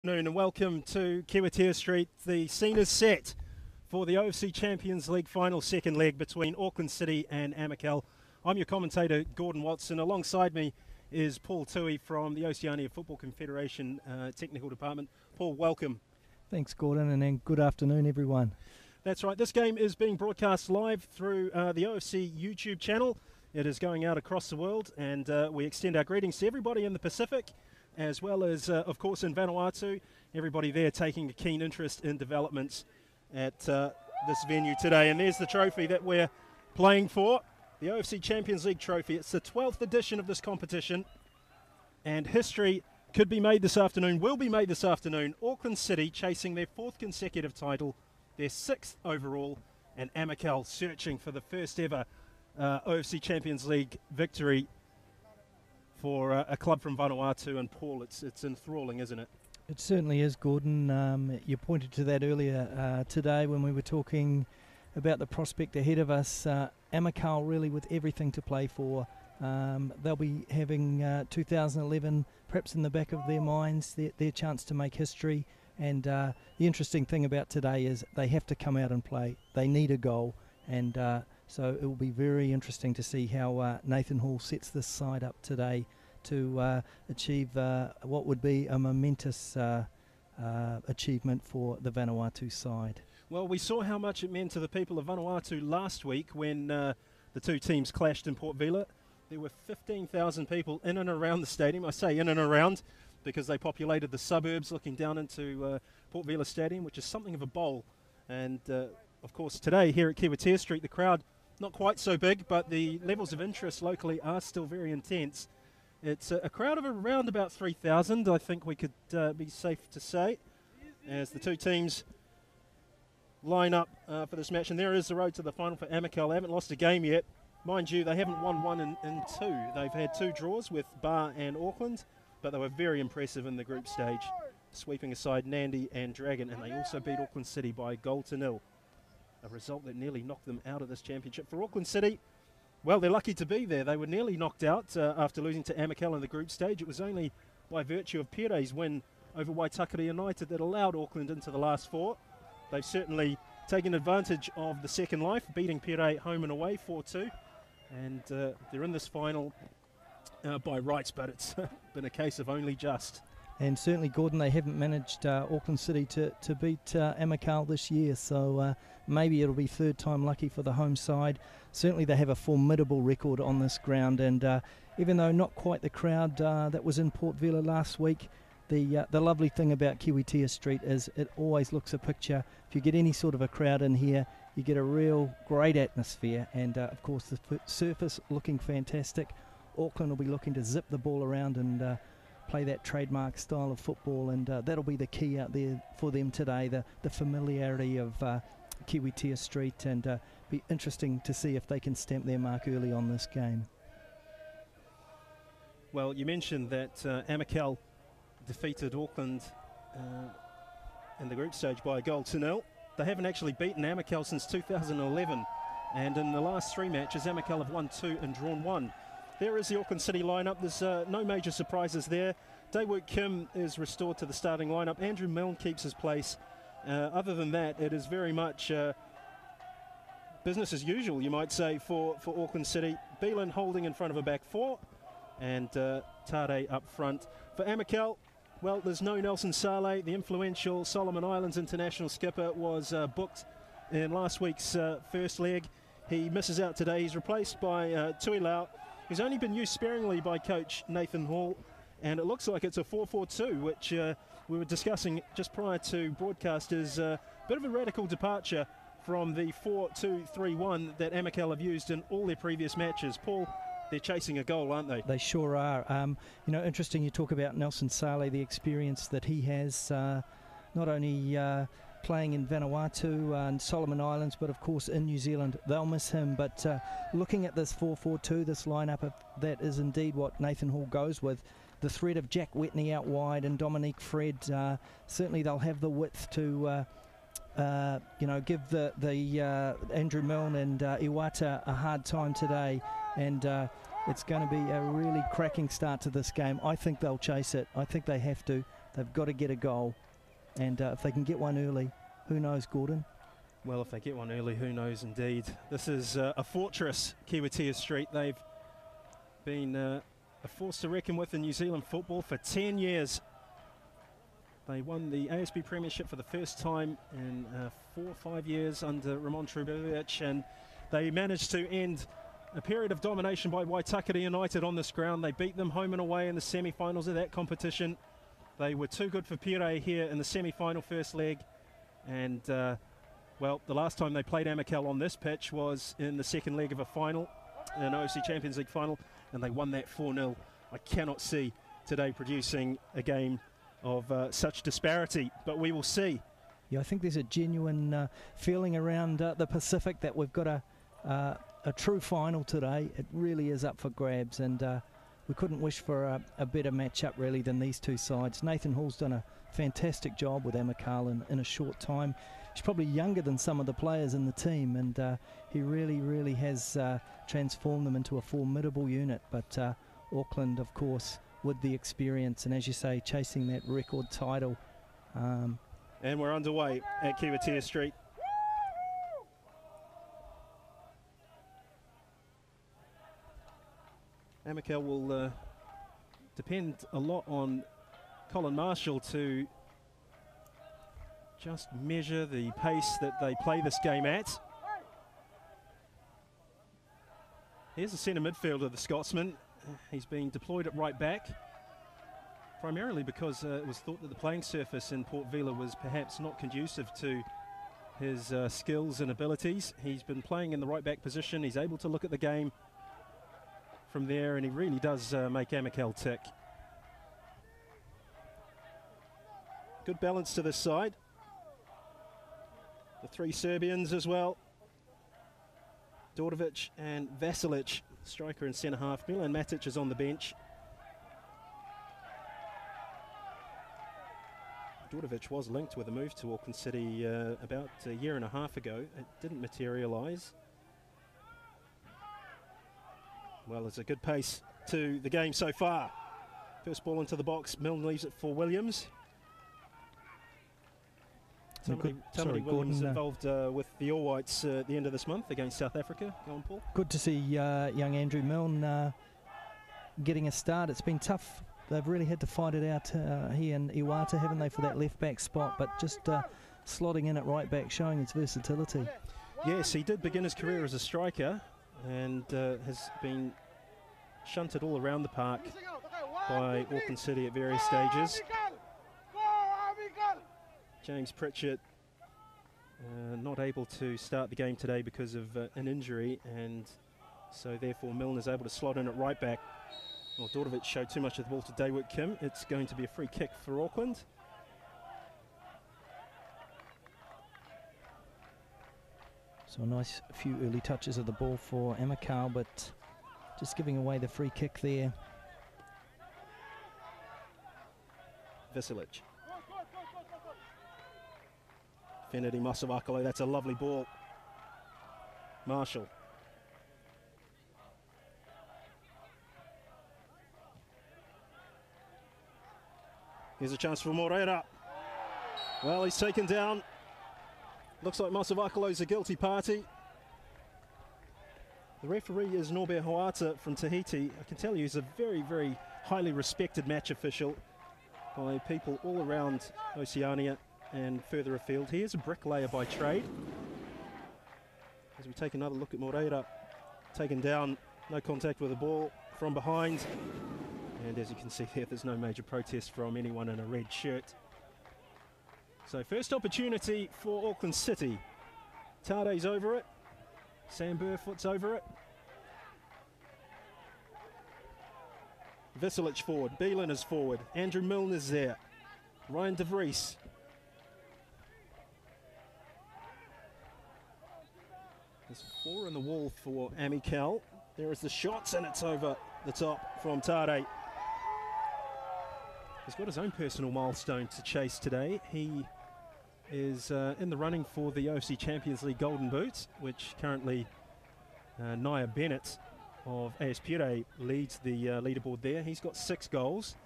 And welcome to Kiwitea Street. The scene is set for the OFC Champions League final second leg between Auckland City and Amicale. I'm your commentator, Gordon Watson. Alongside me is Paul Tui from the Oceanía Football Confederation Technical Department. Paul, welcome. Thanks, Gordon, and then good afternoon, everyone. That's right. This game is being broadcast live through the OFC YouTube channel. It is going out across the world, and we extend our greetings to everybody in the Pacific, as well as, of course, in Vanuatu. Everybody there taking a keen interest in developments at this venue today. And there's the trophy that we're playing for, the OFC Champions League trophy. It's the 12th edition of this competition, and history could be made this afternoon, will be made this afternoon. Auckland City chasing their 4th consecutive title, their 6th overall, and Amicale searching for the first ever OFC Champions League victory for a club from Vanuatu. And Paul, it's enthralling, isn't it? It certainly is, Gordon. You pointed to that earlier today when we were talking about the prospect ahead of us. Amicale really with everything to play for. They'll be having 2011 perhaps in the back of their minds, their chance to make history. And the interesting thing about today is they have to come out and play. They need a goal, and so it will be very interesting to see how Nathan Hall sets this side up today to achieve what would be a momentous achievement for the Vanuatu side. Well, we saw how much it meant to the people of Vanuatu last week when the two teams clashed in Port Vila. There were 15,000 people in and around the stadium. I say in and around because they populated the suburbs looking down into Port Vila Stadium, which is something of a bowl. And, of course, today here at Kiwitea Street, the crowd not quite so big, but the levels of interest locally are still very intense. It's a crowd of around about 3,000, I think we could be safe to say, as the two teams line up for this match. And there is the road to the final for Amicale. They haven't lost a game yet. Mind you, they haven't won one in two. They've had 2 draws with Bar and Auckland, but they were very impressive in the group stage, sweeping aside Nandi and Dragon, and they also beat Auckland City by a 1-0. A result that nearly knocked them out of this championship. For Auckland City, well, they're lucky to be there. They were nearly knocked out after losing to Amicale in the group stage. It was only by virtue of Pere's win over Waitakere United that allowed Auckland into the last 4. They've certainly taken advantage of the second life, beating Pere home and away 4-2. And they're in this final by rights, but it's been a case of only just. And certainly, Gordon, they haven't managed Auckland City to beat Amicale this year, so maybe it'll be third time lucky for the home side. Certainly they have a formidable record on this ground, and even though not quite the crowd that was in Port Vila last week, the lovely thing about Kiwitea Street is it always looks a picture. If you get any sort of a crowd in here, you get a real great atmosphere, and of course the surface looking fantastic. Auckland will be looking to zip the ball around and play that trademark style of football, and that'll be the key out there for them today, the familiarity of Kiwitea Street, and be interesting to see if they can stamp their mark early on this game. Well, you mentioned that Amicale defeated Auckland in the group stage by a 1-0. They haven't actually beaten Amicale since 2011, and in the last 3 matches, Amicale have won 2 and drawn 1. There is the Auckland City lineup. There's no major surprises there. Daewoo Kim is restored to the starting lineup. Andrew Milne keeps his place. Other than that, it is very much business as usual, you might say, for Auckland City. Beelan holding in front of a back 4, and Tade up front. For Amicale, well, there's no Nelson Saleh. The influential Solomon Islands international skipper was booked in last week's first leg. He misses out today. He's replaced by Tui Lau, who's only been used sparingly by coach Nathan Hall, and it looks like it's a 4-4-2, which we were discussing just prior to broadcast is a bit of a radical departure from the 4-2-3-1 that Amicale have used in all their previous matches. Paul, they're chasing a goal, aren't they? They sure are. You know, interesting you talk about Nelson Saleh, the experience that he has, not only playing in Vanuatu and Solomon Islands, but of course in New Zealand. They'll miss him, but looking at this 4-4-2, this lineup, if that is indeed what Nathan Hall goes with, the threat of Jack Whitney out wide and Dominique Fred, certainly they'll have the width to give the Andrew Milne and Iwata a hard time today, and it's going to be a really cracking start to this game. I think they'll chase it. I think they have to. They've got to get a goal, and if they can get one early, who knows, Gordon? Well, if they get one early, who knows indeed. This is a fortress, Kiwitea Street. They've been a force to reckon with in New Zealand football for 10 years. They won the ASB Premiership for the first time in 4 or 5 years under Ramon Trubovic, and they managed to end a period of domination by Waitakere United on this ground. They beat them home and away in the semi-finals of that competition. They were too good for Pire here in the semi-final first leg, and well, the last time they played Amicale on this pitch was in the second leg of a final, an OFC Champions League final, and they won that 4-0. I cannot see today producing a game of such disparity, but we will see. Yeah, I think there's a genuine feeling around the Pacific that we've got a true final today. It really is up for grabs, and we couldn't wish for a better matchup really than these two sides. Nathan Hall's done a fantastic job with Amicale in a short time. He's probably younger than some of the players in the team, and he really has transformed them into a formidable unit. But Auckland, of course, with the experience, and as you say, chasing that record title. And we're underway at Kiwitea Street. Amicale will depend a lot on Colin Marshall to just measure the pace that they play this game at. Here's the centre midfielder, the Scotsman. He's being deployed at right back, primarily because it was thought that the playing surface in Port Vila was perhaps not conducive to his skills and abilities. He's been playing in the right back position. He's able to look at the game from there, and he really does make Amicale tick. Good balance to this side. The three Serbians as well. Dordovic and Vasilic, striker and centre half. Milan Matic is on the bench. Dordovic was linked with a move to Auckland City about a year and a half ago. It didn't materialise. Well, there's a good pace to the game so far. First ball into the box, Milne leaves it for Williams. Tamati Williams involved with the All Whites at the end of this month against South Africa. Go on, Paul. Good to see young Andrew Milne getting a start. It's been tough. They've really had to fight it out here in Iwata, haven't they, for that left-back spot, but just slotting in at right-back, showing his versatility. Yes, he did begin his career as a striker and has been shunted all around the park by Auckland City at various stages. James Pritchett not able to start the game today because of an injury, and so therefore Milne is able to slot in at right back. Well, Dordovic showed too much of the ball to Daewit Kim. It's going to be a free kick for Auckland. So a nice few early touches of the ball for Amicale, but just giving away the free kick there. Vasilic. Finity Masavakalo, that's a lovely ball. Marshall. Here's a chance for Moreira. Well, he's taken down. Looks like Masavakalo's a guilty party. The referee is Norbert Hoata from Tahiti. I can tell you he's a very highly respected match official by people all around Oceania and further afield. He is a bricklayer by trade. As we take another look at Moreira, taken down, no contact with the ball from behind. And as you can see there, there's no major protest from anyone in a red shirt. So first opportunity for Auckland City. Tade's over it. Sam Burfoot's over it. Vasilic forward. Beelan is forward. Andrew Milne is there. Ryan de Vries. There's 4 in the wall for Amicale. There is the shots, and it's over the top from Tade. He's got his own personal milestone to chase today. He is in the running for the OFC Champions League Golden Boot, which currently Naya Bennett of AS Pire leads the leaderboard there. He's got 6 goals.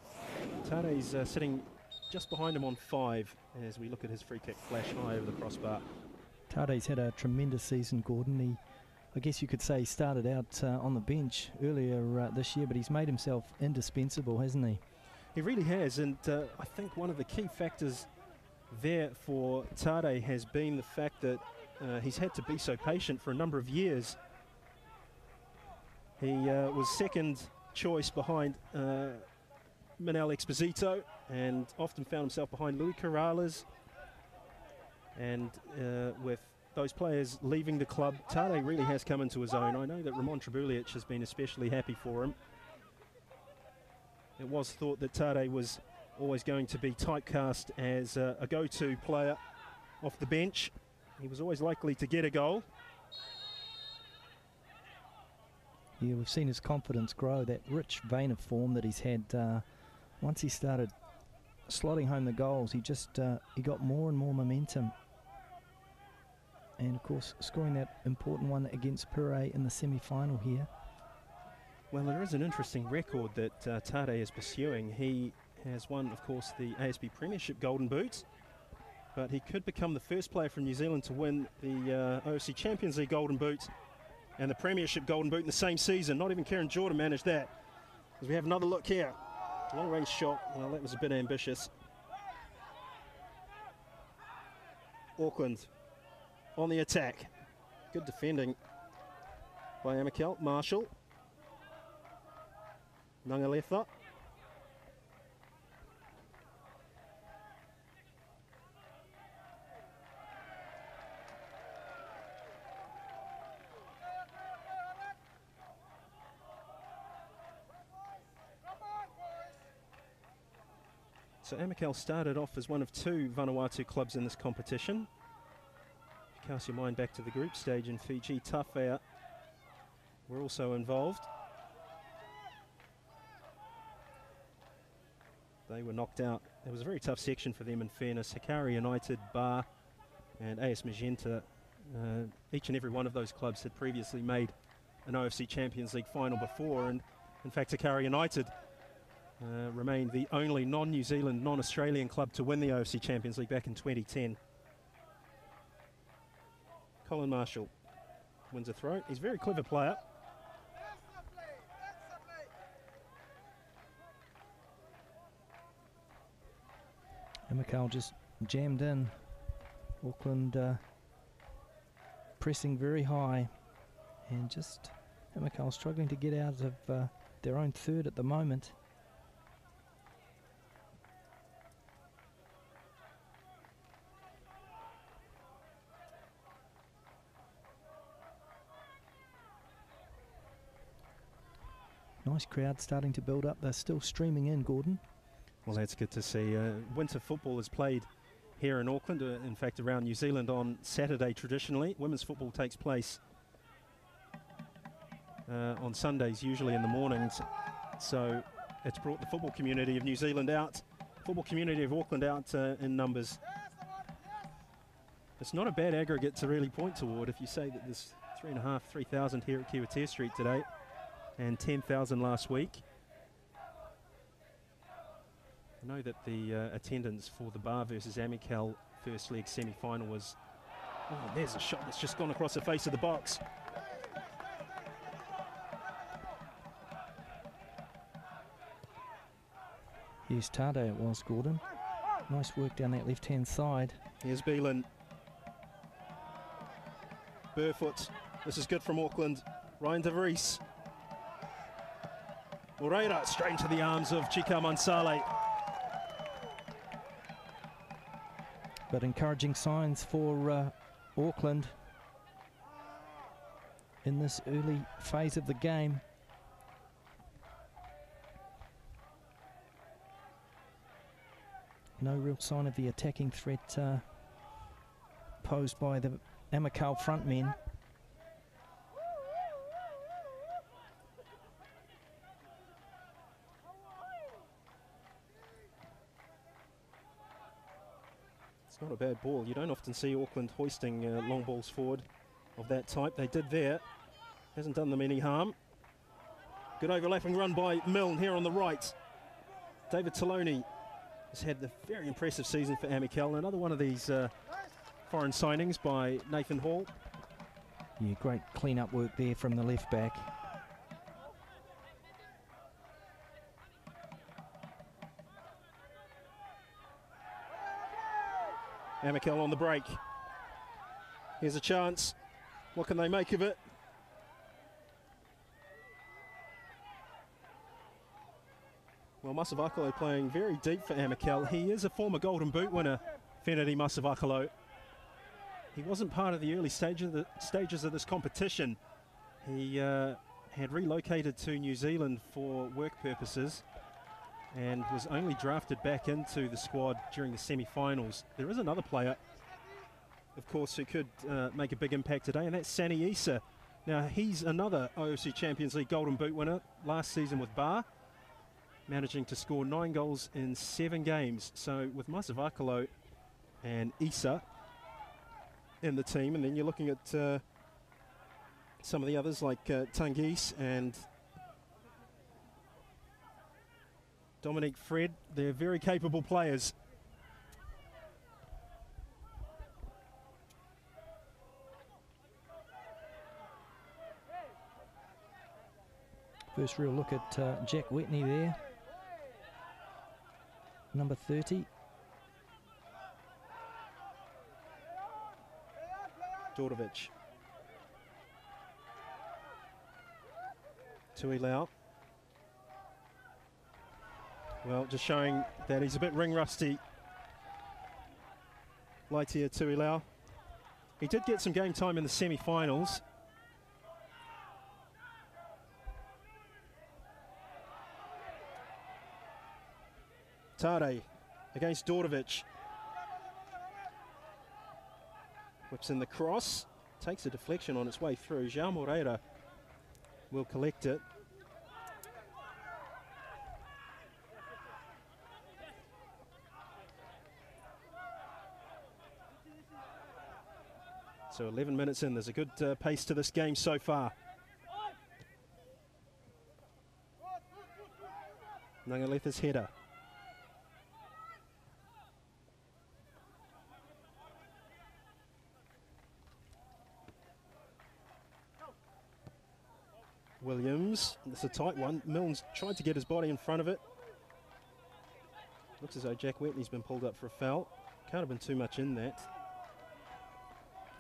Tade's sitting just behind him on 5 as we look at his free kick flash high over the crossbar. Tade's had a tremendous season, Gordon. I guess you could say he started out on the bench earlier this year, but he's made himself indispensable, hasn't he? He really has, and I think one of the key factors there for Tade has been the fact that he's had to be so patient for a number of years. He was second choice behind Manel Exposito and often found himself behind Louis Corrales. And with those players leaving the club, Tade really has come into his own. I know that Ramon Trebulic has been especially happy for him. It was thought that Tade was always going to be typecast as a go-to player off the bench. He was always likely to get a goal. Yeah, we've seen his confidence grow, that rich vein of form that he's had. Once he started slotting home the goals, he got more and more momentum. And of course, scoring that important one against Pire in the semi-final here. Well, there is an interesting record that Tade is pursuing. He has won, of course, the ASB Premiership Golden Boot, but he could become the first player from New Zealand to win the OFC Champions League Golden Boot and the Premiership Golden Boot in the same season. Not even Kieran Jordan managed that. As we have another look here. Long range shot. Well, that was a bit ambitious. Auckland on the attack. Good defending by Amicale. Marshall. Nangalefa. So Amicale started off as one of 2 Vanuatu clubs in this competition. If you cast your mind back to the group stage in Fiji, Tawhea were also involved. They were knocked out. It was a very tough section for them, in fairness. Hekari United, Bar and AS Magenta, each and every one of those clubs had previously made an OFC Champions League final before, and in fact Hekari United remained the only non-New Zealand, non-Australian club to win the OFC Champions League back in 2010. Colin Marshall wins a throw. He's a very clever player. Amicale just jammed in. Auckland pressing very high, and just Amicale struggling to get out of their own third at the moment. Nice crowd starting to build up. They're still streaming in, Gordon. Well, that's good to see. Winter football is played here in Auckland, in fact around New Zealand on Saturday traditionally. Women's football takes place on Sundays, usually in the mornings. So it's brought the football community of New Zealand out, football community of Auckland out in numbers. It's not a bad aggregate to really point toward if you say that there's 3,500 here at Kiwatea Street today and 10,000 last week. I know that the attendance for the Bar versus Amicale first leg semi-final was... Oh, there's a shot that's just gone across the face of the box. Yes, Tade it was, Gordon. Nice work down that left-hand side. Here's Beelan. Barefoot. This is good from Auckland. Ryan De Vries. Moreira straight into the arms of Chika Mansale. But encouraging signs for Auckland in this early phase of the game. No real sign of the attacking threat posed by the Amicale front men. Not a bad ball. You don't often see Auckland hoisting long balls forward of that type. They did there. Hasn't done them any harm. Good overlapping run by Milne here on the right. David Taloni has had a very impressive season for Amicale. Another one of these foreign signings by Nathan Hall. Yeah, great clean-up work there from the left back. Amicale on the break. Here's a chance. What can they make of it? Well, Masavakalo playing very deep for Amicale. He is a former Golden Boot winner, Feneri Masavakalo. He wasn't part of the early stages of this competition. He had relocated to New Zealand for work purposes and was only drafted back into the squad during the semi-finals. There is another player, of course, who could make a big impact today, and that's Sani Issa. Now, he's another OFC Champions League Golden Boot winner last season with Bar, managing to score 9 goals in 7 games. So with Masavakalo and Issa in the team, and then you're looking at some of the others like Tangis and Dominique Fred. They're very capable players. First real look at Jack Whitney there, number 30. Dordovic. Tuilau. Well, just showing that he's a bit ring rusty. Laitia Tuilau. He did get some game time in the semi-finals. Tade against Dordovic. Whips in the cross. Takes a deflection on its way through. João Moreira will collect it. So 11 minutes in, there's a good pace to this game so far. Nangaletha's header. Williams, it's a tight one. Milnes tried to get his body in front of it. Looks as though Jack Whitney's been pulled up for a foul. Can't have been too much in that.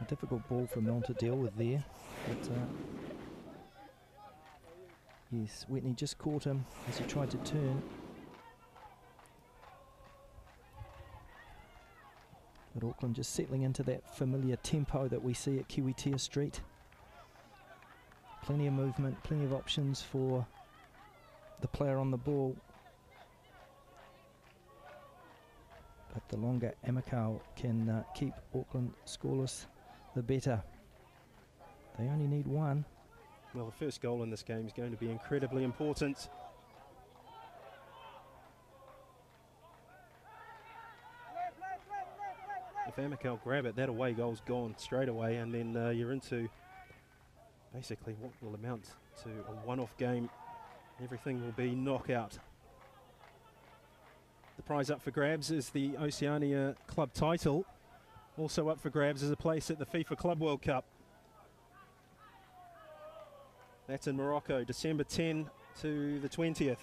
A difficult ball for Milne to deal with there. But yes, Whitney just caught him as he tried to turn. But Auckland just settling into that familiar tempo that we see at Kiwitea Street. Plenty of movement, plenty of options for the player on the ball. But the longer Amicale can keep Auckland scoreless, the better. They only need one. Well, the first goal in this game is going to be incredibly important. If Amicale grab it, that away goal's gone straight away, and then you're into basically what will amount to a one-off game. Everything will be knockout. The prize up for grabs is the Oceania club title. Also up for grabs is a place at the FIFA Club World Cup. That's in Morocco, December 10 to the 20th.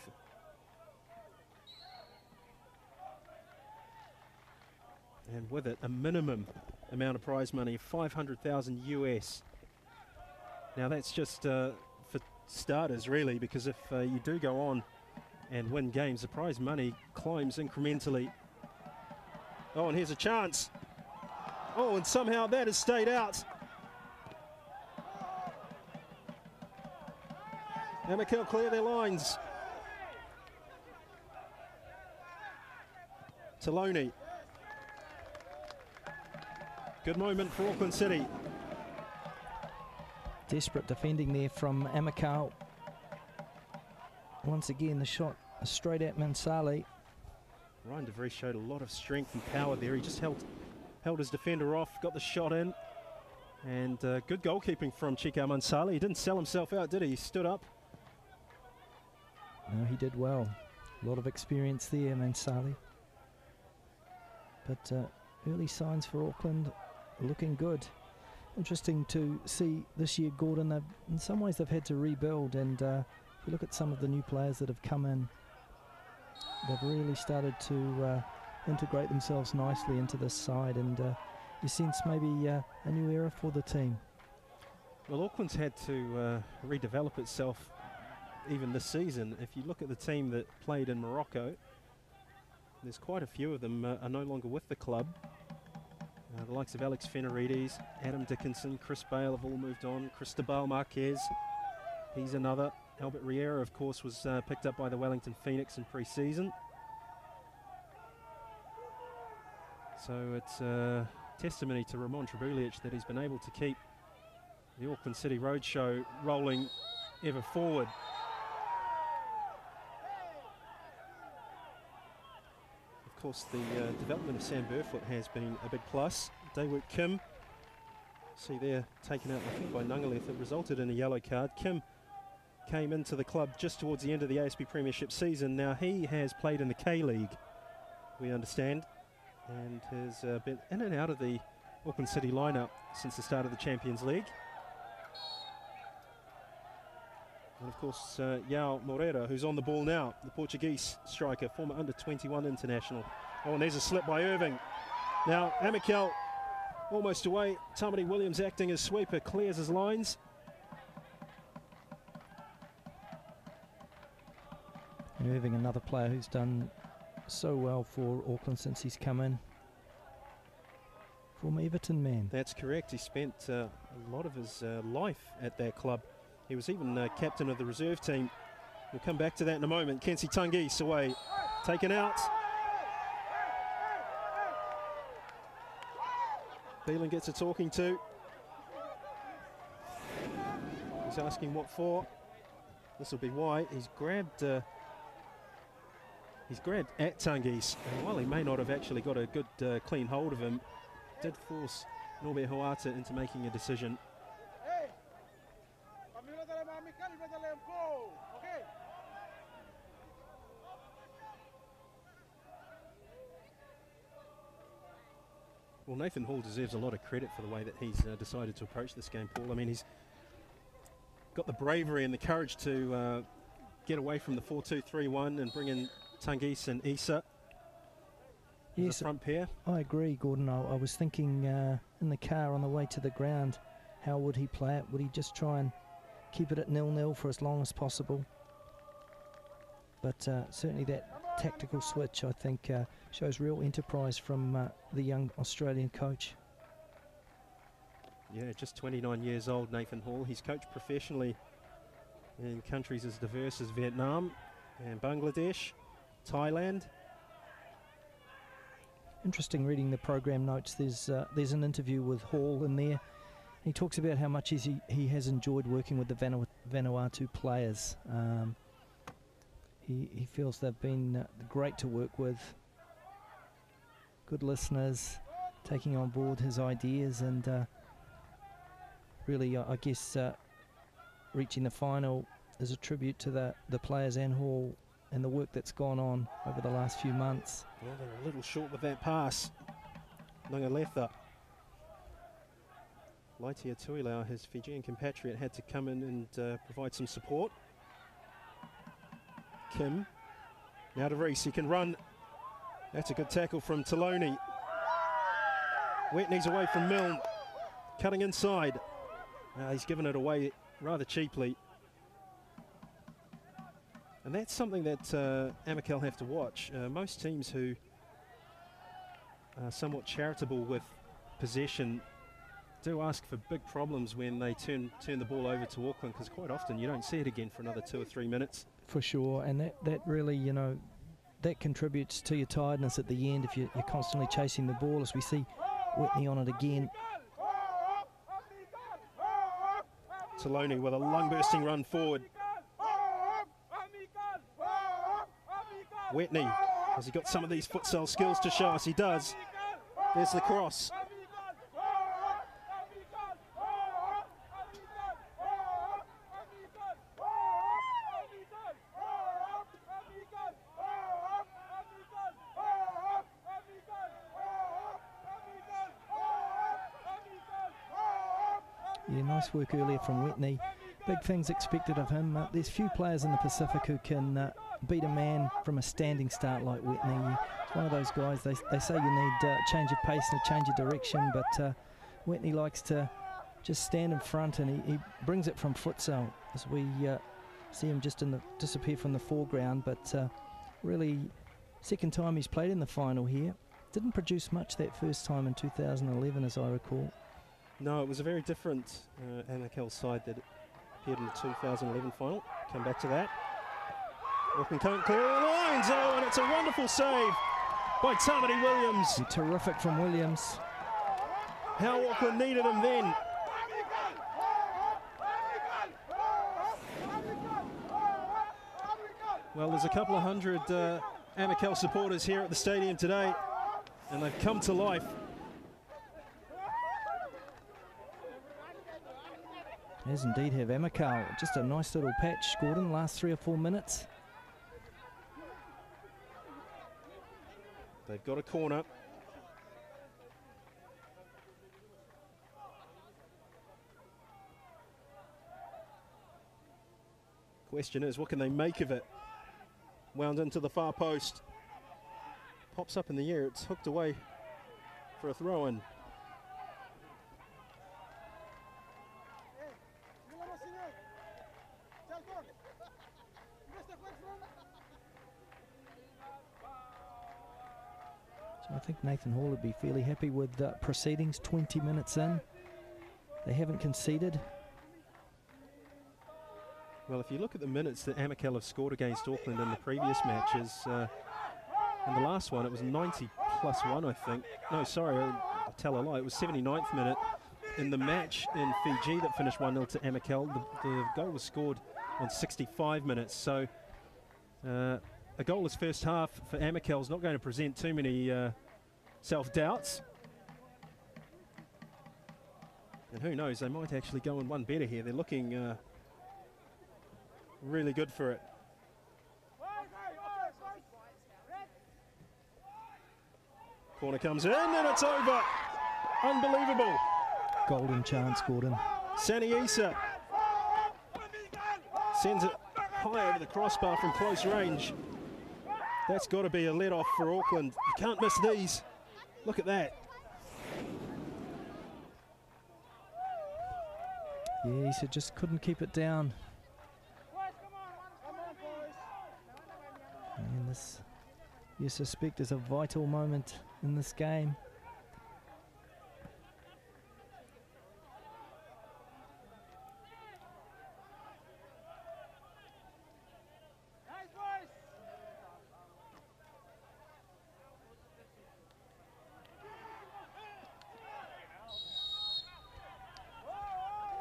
And with it, a minimum amount of prize money, 500,000 US. Now that's just for starters, really, because if you do go on and win games, the prize money climbs incrementally. Oh, and here's a chance. Oh, and somehow that has stayed out. Amicale clear their lines. Taloni. Good moment for Auckland City. Desperate defending there from Amicale. Once again, the shot straight at Mansali. Ryan De Vries showed a lot of strength and power there. He just held his defender off, got the shot in. And good goalkeeping from Chika Mansali. He didn't sell himself out, did he? He stood up. No, he did well. A lot of experience there, Mansali. But early signs for Auckland looking good. Interesting to see this year, Gordon. In some ways they've had to rebuild, and if you look at some of the new players that have come in, they've really started to integrate themselves nicely into this side, and you sense maybe a new era for the team. Well, Auckland's had to redevelop itself even this season. If you look at the team that played in Morocco, there's quite a few of them are no longer with the club. The likes of Alex Fenarides, Adam Dickinson, Chris Bale have all moved on. Cristobal Marquez, he's another. Albert Riera, of course, was picked up by the Wellington Phoenix in pre-season. So it's a testimony to Ramon Trebulic that he's been able to keep the Auckland City Roadshow rolling ever forward. Of course, the development of Sam Burfoot has been a big plus. Daewoo Kim, see there, taken out I think by Nungaleth. It resulted in a yellow card. Kim came into the club just towards the end of the ASB Premiership season. Now he has played in the K-League, we understand, and has been in and out of the Auckland City lineup since the start of the Champions League. And of course, João Moreira, who's on the ball now, the Portuguese striker, former under-21 international. Oh, and there's a slip by Irving. Now, Amicale almost away. Tamati Williams acting as sweeper, clears his lines. Irving, another player who's done so well for Auckland since he's come in. Former Everton man. That's correct. He spent a lot of his life at that club. He was even captain of the reserve team. We'll come back to that in a moment. Kensi Tangis away, taken out. Beelan gets a talking to. He's asking what for. This will be why. He's grabbed at Tangis, and while he may not have actually got a good clean hold of him, did force Norbert Hoata into making a decision. Well, Nathan Hall deserves a lot of credit for the way that he's decided to approach this game, Paul. I mean, he's got the bravery and the courage to get away from the 4-2-3-1 and bring in Tangis and Issa. Yes, the front pair. I agree, Gordon. I was thinking in the car on the way to the ground, how would he play it? Would he just try and keep it at 0-0 for as long as possible? But certainly that tactical switch, I think, shows real enterprise from the young Australian coach. Yeah, just 29 years old, Nathan Hall. He's coached professionally in countries as diverse as Vietnam and Bangladesh, Thailand. Interesting reading the program notes. There's an interview with Hall in there. He talks about how much he has enjoyed working with the Vanuatu players. He feels they've been great to work with, good listeners, taking on board his ideas, and really, I guess, reaching the final is a tribute to the players and Hall and the work that's gone on over the last few months. Well, they're a little short with that pass. Nungaletha. Laitia Tuilau, his Fijian compatriot, had to come in and provide some support. Kim, now to Reese, he can run. That's a good tackle from Taloni. Whitney's away from Milne, cutting inside. He's given it away rather cheaply. And that's something that Amicale have to watch. Most teams who are somewhat charitable with possession do ask for big problems when they turn the ball over to Auckland, because quite often you don't see it again for another 2 or 3 minutes. For sure, and that really, you know, that contributes to your tiredness at the end if you're constantly chasing the ball, as we see Whitney on it again. Taloni with a lung-bursting run forward. Whitney, has he got some of these futsal skills to show us? He does. There's the cross. Yeah, nice work earlier from Whitney. Big things expected of him. There's few players in the Pacific who can beat a man from a standing start like Whitney. He's one of those guys, they say you need a change of pace and a change of direction, but Whitney likes to just stand in front, and he brings it from futsal as we see him just disappear from the foreground. But really, second time he's played in the final here. Didn't produce much that first time in 2011, as I recall. No, it was a very different Amicale side that appeared in the 2011 final. Come back to that. Auckland can't clear the lines. Oh, and it's a wonderful save by Tamati Williams. Terrific from Williams. How Auckland needed him then. Well, there's a couple of hundred Amicale supporters here at the stadium today, and they've come to life. As indeed have Amicale. Just a nice little patch, Gordon, last 3 or 4 minutes. They've got a corner. Question is, what can they make of it? Wound into the far post. Pops up in the air, it's hooked away for a throw-in. So I think Nathan Hall would be fairly happy with proceedings 20 minutes in. They haven't conceded. Well, if you look at the minutes that Amicale have scored against Auckland in the previous matches, in the last one it was 90+1, I think. No, sorry, I'll tell a lie. It was 79th minute. In the match in Fiji that finished 1-0 to Amicale, the goal was scored on 65 minutes. So a goalless first half for Amicale is not going to present too many self-doubts. And who knows, they might actually go in one better here. They're looking really good for it. Corner comes in and it's over. Unbelievable. Golden chance, Gordon. Sani Issa sends it high over the crossbar from close range. That's got to be a let-off for Auckland. You can't miss these. Look at that. Yeah, Issa just couldn't keep it down. And this, you suspect, is a vital moment in this game.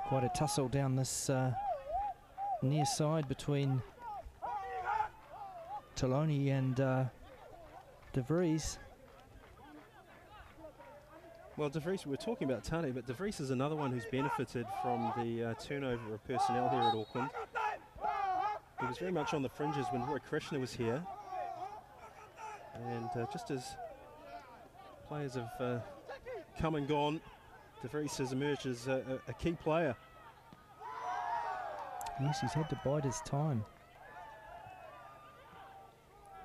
Quite a tussle down this near side between Taloni and De Vries. Well, De Vries, we're talking about Tane, but De Vries is another one who's benefited from the turnover of personnel here at Auckland. He was very much on the fringes when Roy Krishna was here. And just as players have come and gone, De Vries has emerged as a key player. Yes, he's had to bide his time.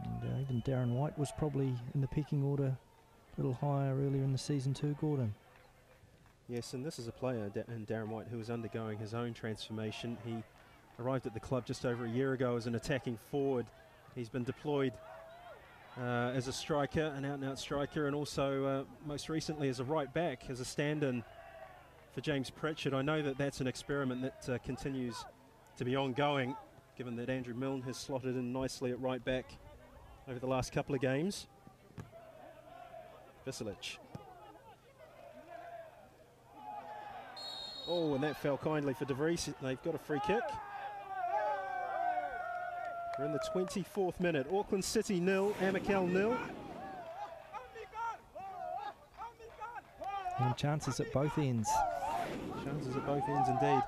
And even Darren White was probably in the pecking order a little higher earlier in the season too, Gordon. Yes, and this is a player in Darren White who is undergoing his own transformation. He arrived at the club just over a year ago as an attacking forward. He's been deployed as a striker, an out-and-out striker, and also most recently as a right back, as a stand-in for James Pritchard. I know that that's an experiment that continues to be ongoing, given that Andrew Milne has slotted in nicely at right back over the last couple of games. Visilic. Oh, and that fell kindly for De Vries. They've got a free kick. We're in the 24th minute. Auckland City 0, Amicale 0. And chances at both ends. Chances at both ends indeed.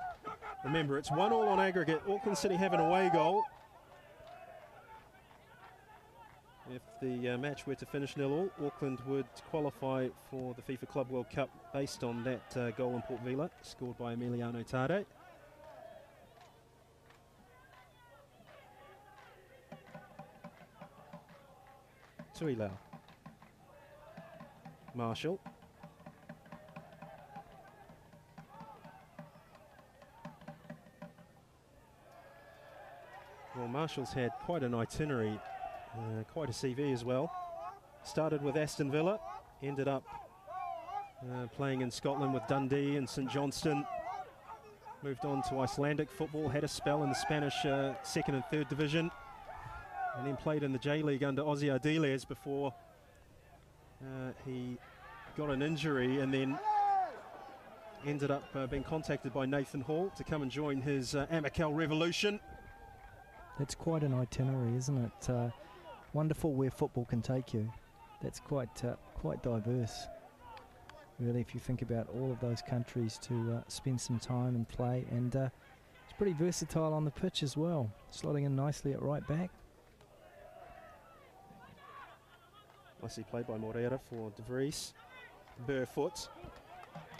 Remember, it's 1-1 on aggregate. Auckland City have an away goal. If the match were to finish 0-0, Auckland would qualify for the FIFA Club World Cup based on that goal in Port Vila, scored by Emiliano Tade. Tuilau. Marshall. Well, Marshall's had quite an itinerary, quite a CV as well. Started with Aston Villa, ended up playing in Scotland with Dundee and St Johnstone. Moved on to Icelandic football, had a spell in the Spanish second and third division, and then played in the J-League under Ozzy Ardiles before he got an injury, and then ended up being contacted by Nathan Hall to come and join his Amicale revolution. That's quite an itinerary, isn't it? Wonderful where football can take you. That's quite diverse, really, if you think about all of those countries to spend some time and play. And it's pretty versatile on the pitch as well, slotting in nicely at right back. Nicely played by Moreira for De Vries. Barefoot.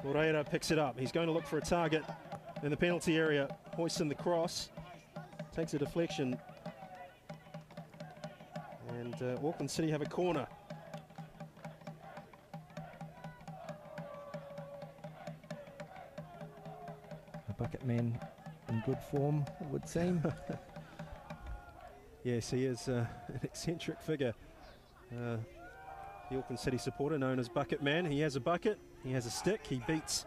Moreira picks it up. He's going to look for a target in the penalty area. Hoists in the cross. Takes a deflection. And Auckland City have a corner. A bucket man in good form, it would seem. Yes, he is an eccentric figure. The Auckland City supporter known as Bucket Man. He has a bucket, he has a stick, he beats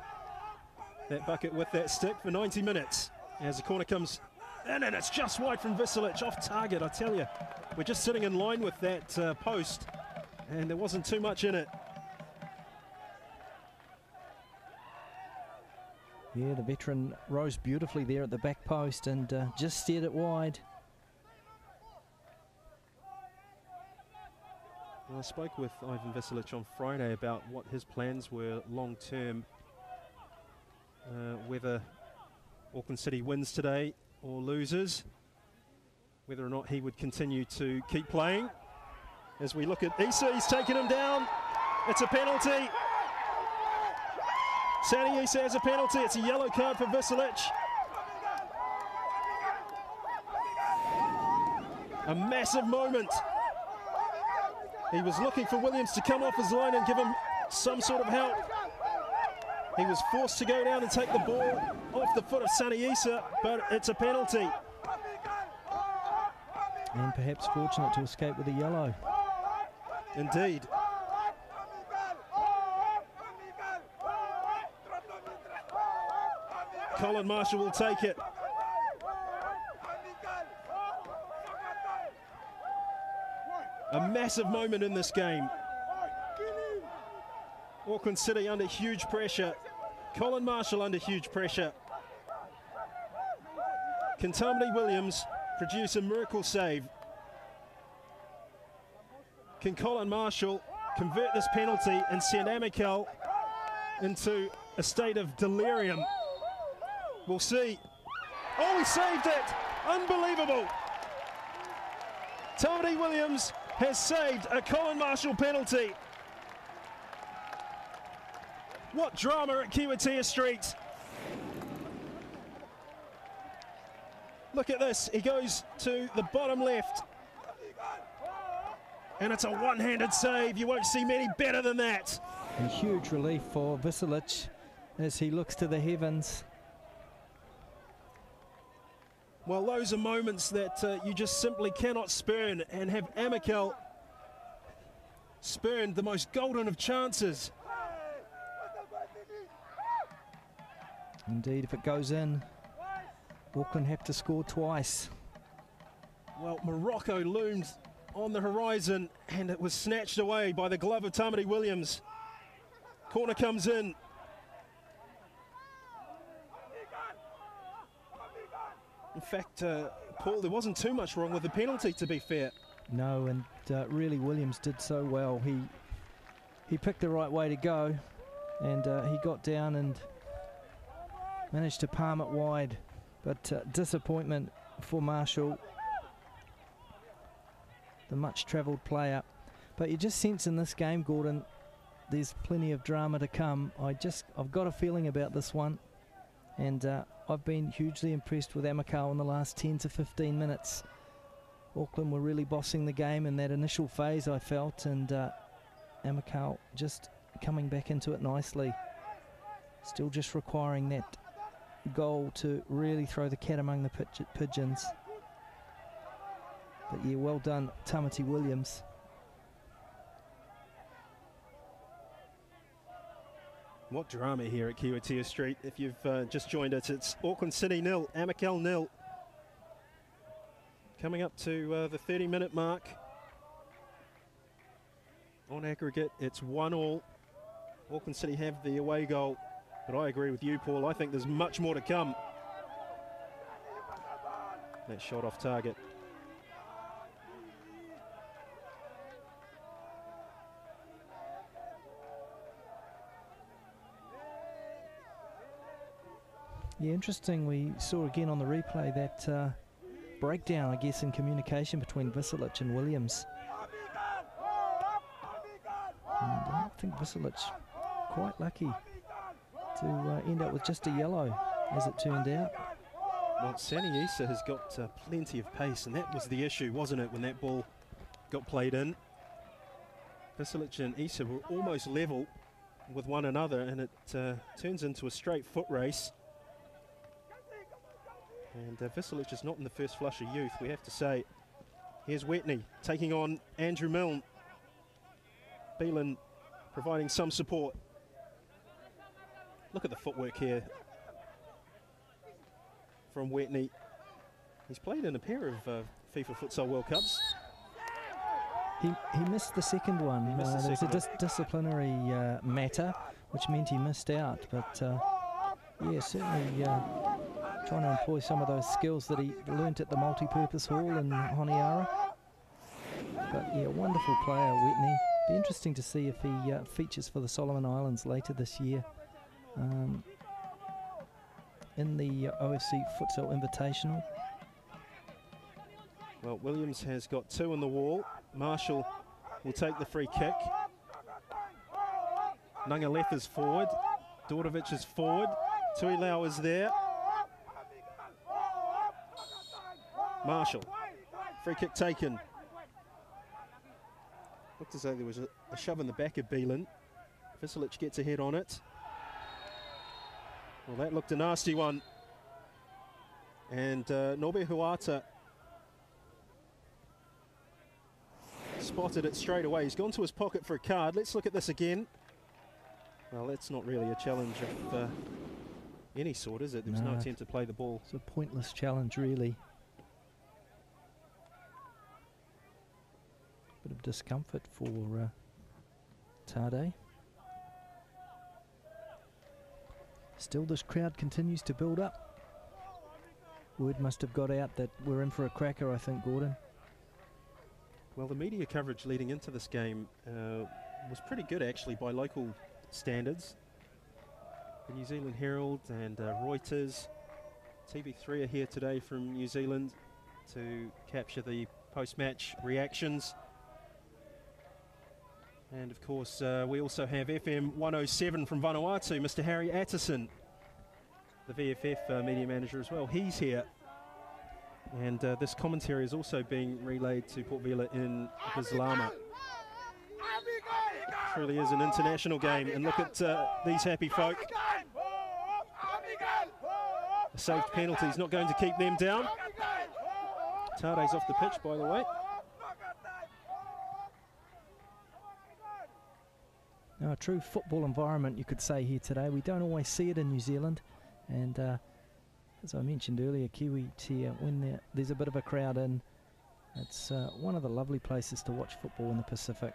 that bucket with that stick for 90 minutes. As the corner comes in, and it's just wide from Visilic, off target, I tell you. We're just sitting in line with that post, and there wasn't too much in it. Yeah, the veteran rose beautifully there at the back post and just steered it wide. Well, I spoke with Ivan Visilic on Friday about what his plans were long-term, whether Auckland City wins today or loses, whether or not he would continue to keep playing. As we look at Issa, he's taken him down. It's a penalty. Sani Issa has a penalty. It's a yellow card for Visilic. A massive moment. He was looking for Williams to come off his line and give him some sort of help. He was forced to go down and take the ball off the foot of Sani Issa, but it's a penalty. And perhaps fortunate to escape with a yellow. Indeed. Colin Marshall will take it. A massive moment in this game. Auckland City under huge pressure. Colin Marshall under huge pressure. Can Tamati Williams produce a miracle save? Can Colin Marshall convert this penalty and send Amicale into a state of delirium? We'll see. Oh, he saved it! Unbelievable! Tamati Williams has saved a Colin Marshall penalty. What drama at Kiwatia Street. Look at this, he goes to the bottom left. And it's a one-handed save. You won't see many better than that. And huge relief for Visilic as he looks to the heavens. Well, those are moments that you just simply cannot spurn, and have Amicale spurned the most golden of chances. Indeed, if it goes in, Auckland have to score twice. Well, Morocco loomed on the horizon, and it was snatched away by the glove of Tamati Williams. Corner comes in. In fact, Paul, there wasn't too much wrong with the penalty, to be fair. No, and really Williams did so well. He picked the right way to go, and he got down and managed to palm it wide. But disappointment for Marshall. the much-travelled player. But you just sense in this game, Gordon, there's plenty of drama to come. I've got a feeling about this one, and I've been hugely impressed with Amicale in the last 10 to 15 minutes. Auckland were really bossing the game in that initial phase, I felt, and Amicale just coming back into it nicely. Still just requiring that goal to really throw the cat among the pigeons. But yeah, well done, Tamati Williams. What drama here at Kiwatia Street. If you've just joined us, it's Auckland City 0, Amicale 0. Coming up to the 30-minute mark. On aggregate, it's 1-1. Auckland City have the away goal, but I agree with you, Paul. I think there's much more to come. That shot off target. Yeah, interesting. We saw again on the replay that breakdown, I guess, in communication between Visilic and Williams. And I think Visilic quite lucky to end up with just a yellow, as it turned out. Well, Sani Issa has got plenty of pace, and that was the issue, wasn't it, when that ball got played in? Visilic and Issa were almost level with one another, and it turns into a straight foot race. And Visilic is not in the first flush of youth, we have to say. Here's Whitney taking on Andrew Milne. Beelan providing some support. Look at the footwork here from Whitney. He's played in a pair of FIFA Futsal World Cups. He missed the second one. There was a disciplinary matter, which meant he missed out. But yeah, certainly trying to employ some of those skills that he learnt at the multi-purpose hall in Honiara. But yeah, wonderful player, Whitney. Be interesting to see if he features for the Solomon Islands later this year in the OFC Futsal Invitational. Well, Williams has got two on the wall. Marshall will take the free kick. Nungaleth is forward. Dordovic is forward. Tuilau is there. Marshall, free kick taken. Looked as though there was a shove in the back of Beelan. Visilic gets a head on it. Well, that looked a nasty one. And Nobe Huata spotted it straight away. He's gone to his pocket for a card. Let's look at this again. Well, that's not really a challenge of any sort, is it? There was no attempt to play the ball. It's a pointless challenge, really. Bit of discomfort for Tade. Still, this crowd continues to build up. Word must have got out that we're in for a cracker, I think, Gordon. Well, the media coverage leading into this game was pretty good, actually, by local standards. The New Zealand Herald and Reuters. TV3 are here today from New Zealand to capture the post-match reactions. And of course, we also have FM 107 from Vanuatu, Mr. Harry Atterson, the VFF media manager as well. He's here. And this commentary is also being relayed to Port Vila in Bislama. Truly is an international game. And look at these happy folk. A saved penalty is not going to keep them down. Tade's off the pitch, by the way. Now, a true football environment, you could say, here today. We don't always see it in New Zealand. And as I mentioned earlier, Kiwitia, when there's a bit of a crowd in, it's one of the lovely places to watch football in the Pacific.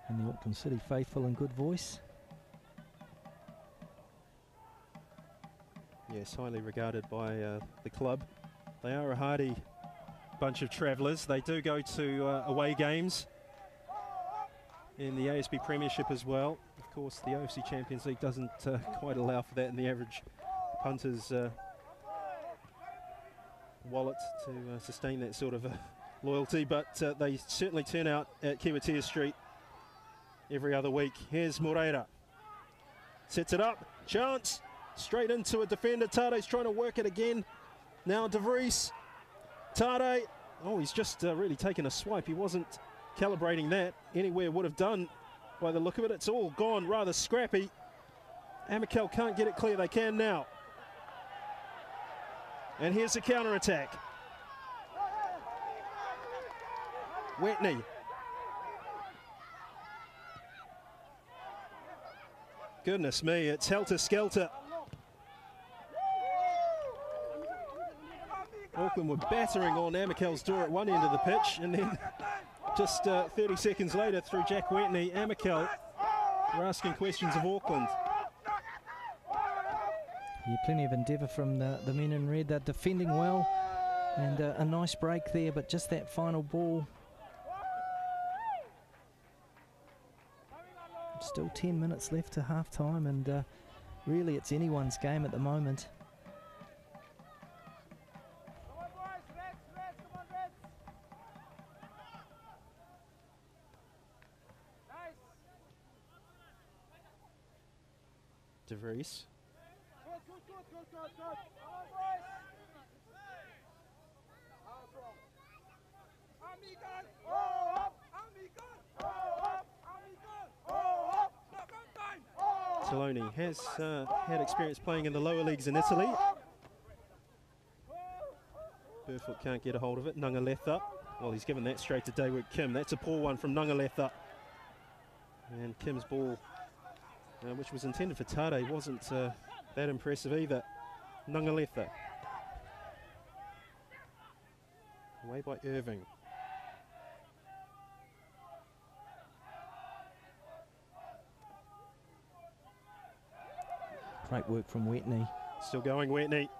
And the Auckland City faithful and good voice. Yes, highly regarded by the club. They are a hardy bunch of travellers. They do go to away games in the ASB Premiership as well. Of course, the OFC Champions League doesn't quite allow for that in the average punter's wallet to sustain that sort of loyalty, but they certainly turn out at Kiwatia Street every other week. Here's Moreira. Sets it up. Chance. Straight into a defender. Tade's trying to work it again. Now De Vries. Tade. Oh, he's just really taken a swipe. He wasn't calibrating that. Anywhere would have done by the look of it. It's all gone rather scrappy. Amicale can't get it clear. They can now. And here's a counter-attack. Whitney. Goodness me, it's helter-skelter. Auckland were battering on Amicale's door at one end of the pitch, and then just 30 seconds later, through Jack Whitney, Amicale were asking questions of Auckland. Yeah, plenty of endeavour from the men in red. They're defending well, and a nice break there, but just that final ball. Still 10 minutes left to half-time, and really it's anyone's game at the moment. De Vries. Saloni has had experience playing in the lower leagues in Italy. Burfoot can't get a hold of it. Nungaletha. Well, he's given that straight to Daeward Kim. That's a poor one from Nungaletha. And Kim's ball, which was intended for Tade, wasn't that impressive either. Nungaletha. Away by Irving. Great work from Whitney. Still going, Whitney.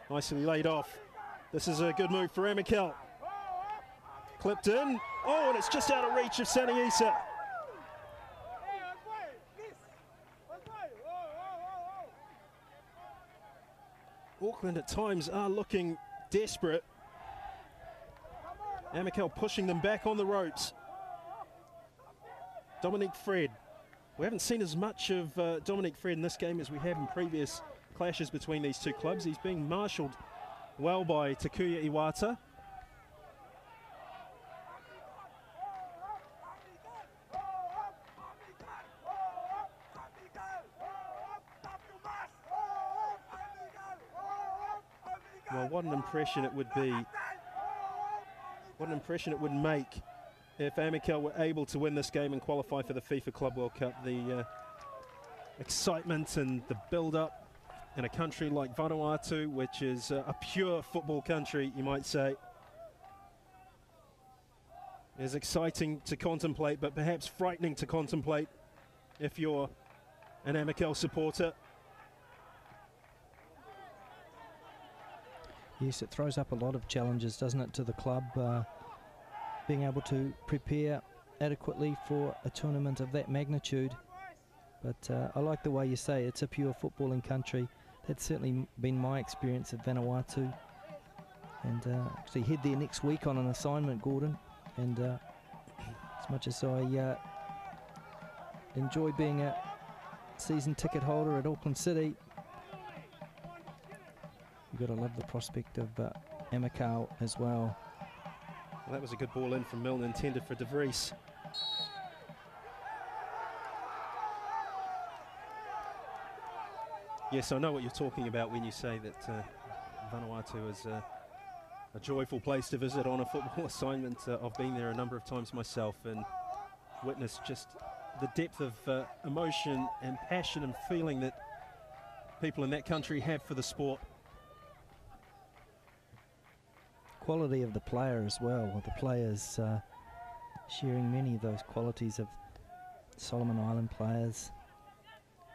Nicely laid off. This is a good move for Amicale. Clipped in. Oh, and it's just out of reach of Saniisa. Auckland at times are looking desperate. Amicale pushing them back on the ropes. Dominic Fred. We haven't seen as much of Dominic Fred in this game as we have in previous clashes between these two clubs. He's being marshalled well by Takuya Iwata. Well, what an impression it would be. What an impression it would make if Amicale were able to win this game and qualify for the FIFA Club World Cup. The excitement and the build-up in a country like Vanuatu, which is a pure football country, you might say, is exciting to contemplate, but perhaps frightening to contemplate if you're an Amicale supporter. Yes, it throws up a lot of challenges, doesn't it, to the club, being able to prepare adequately for a tournament of that magnitude. But I like the way you say it's a pure footballing country. That's certainly been my experience at Vanuatu. And actually head there next week on an assignment, Gordon. And as much as I enjoy being a season ticket holder at Auckland City, you've got to love the prospect of Amicale as well. Well, that was a good ball in from Milne, intended for De Vries. Yes, I know what you're talking about when you say that Vanuatu is a joyful place to visit on a football assignment. I've been there a number of times myself and witnessed just the depth of emotion and passion and feeling that people in that country have for the sport. Quality of the player as well, with the players sharing many of those qualities of Solomon Island players,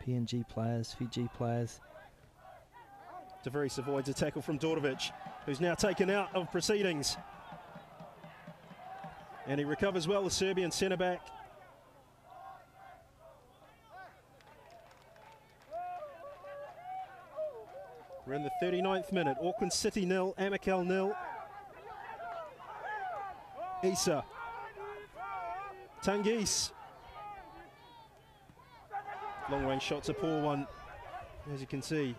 PNG players, Fiji players. De Vries avoids a tackle from Dordovic, who's now taken out of proceedings. And he recovers well, the Serbian centre-back. We're in the 39th minute. Auckland City 0, Amicale 0. Isa. Tangis. Long range shot's a poor one, as you can see.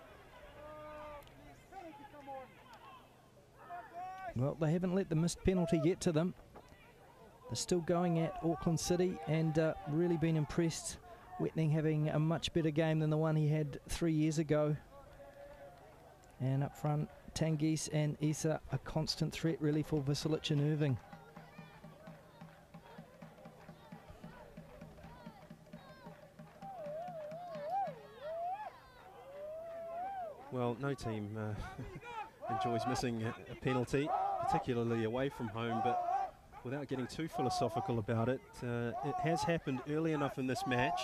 Well, they haven't let the missed penalty get to them. They're still going at Auckland City and really been impressed. Whitney having a much better game than the one he had 3 years ago. And up front, Tangis and Isa, a constant threat really for Visilic and Irving. Well, no team enjoys missing a penalty, particularly away from home, but without getting too philosophical about it, it has happened early enough in this match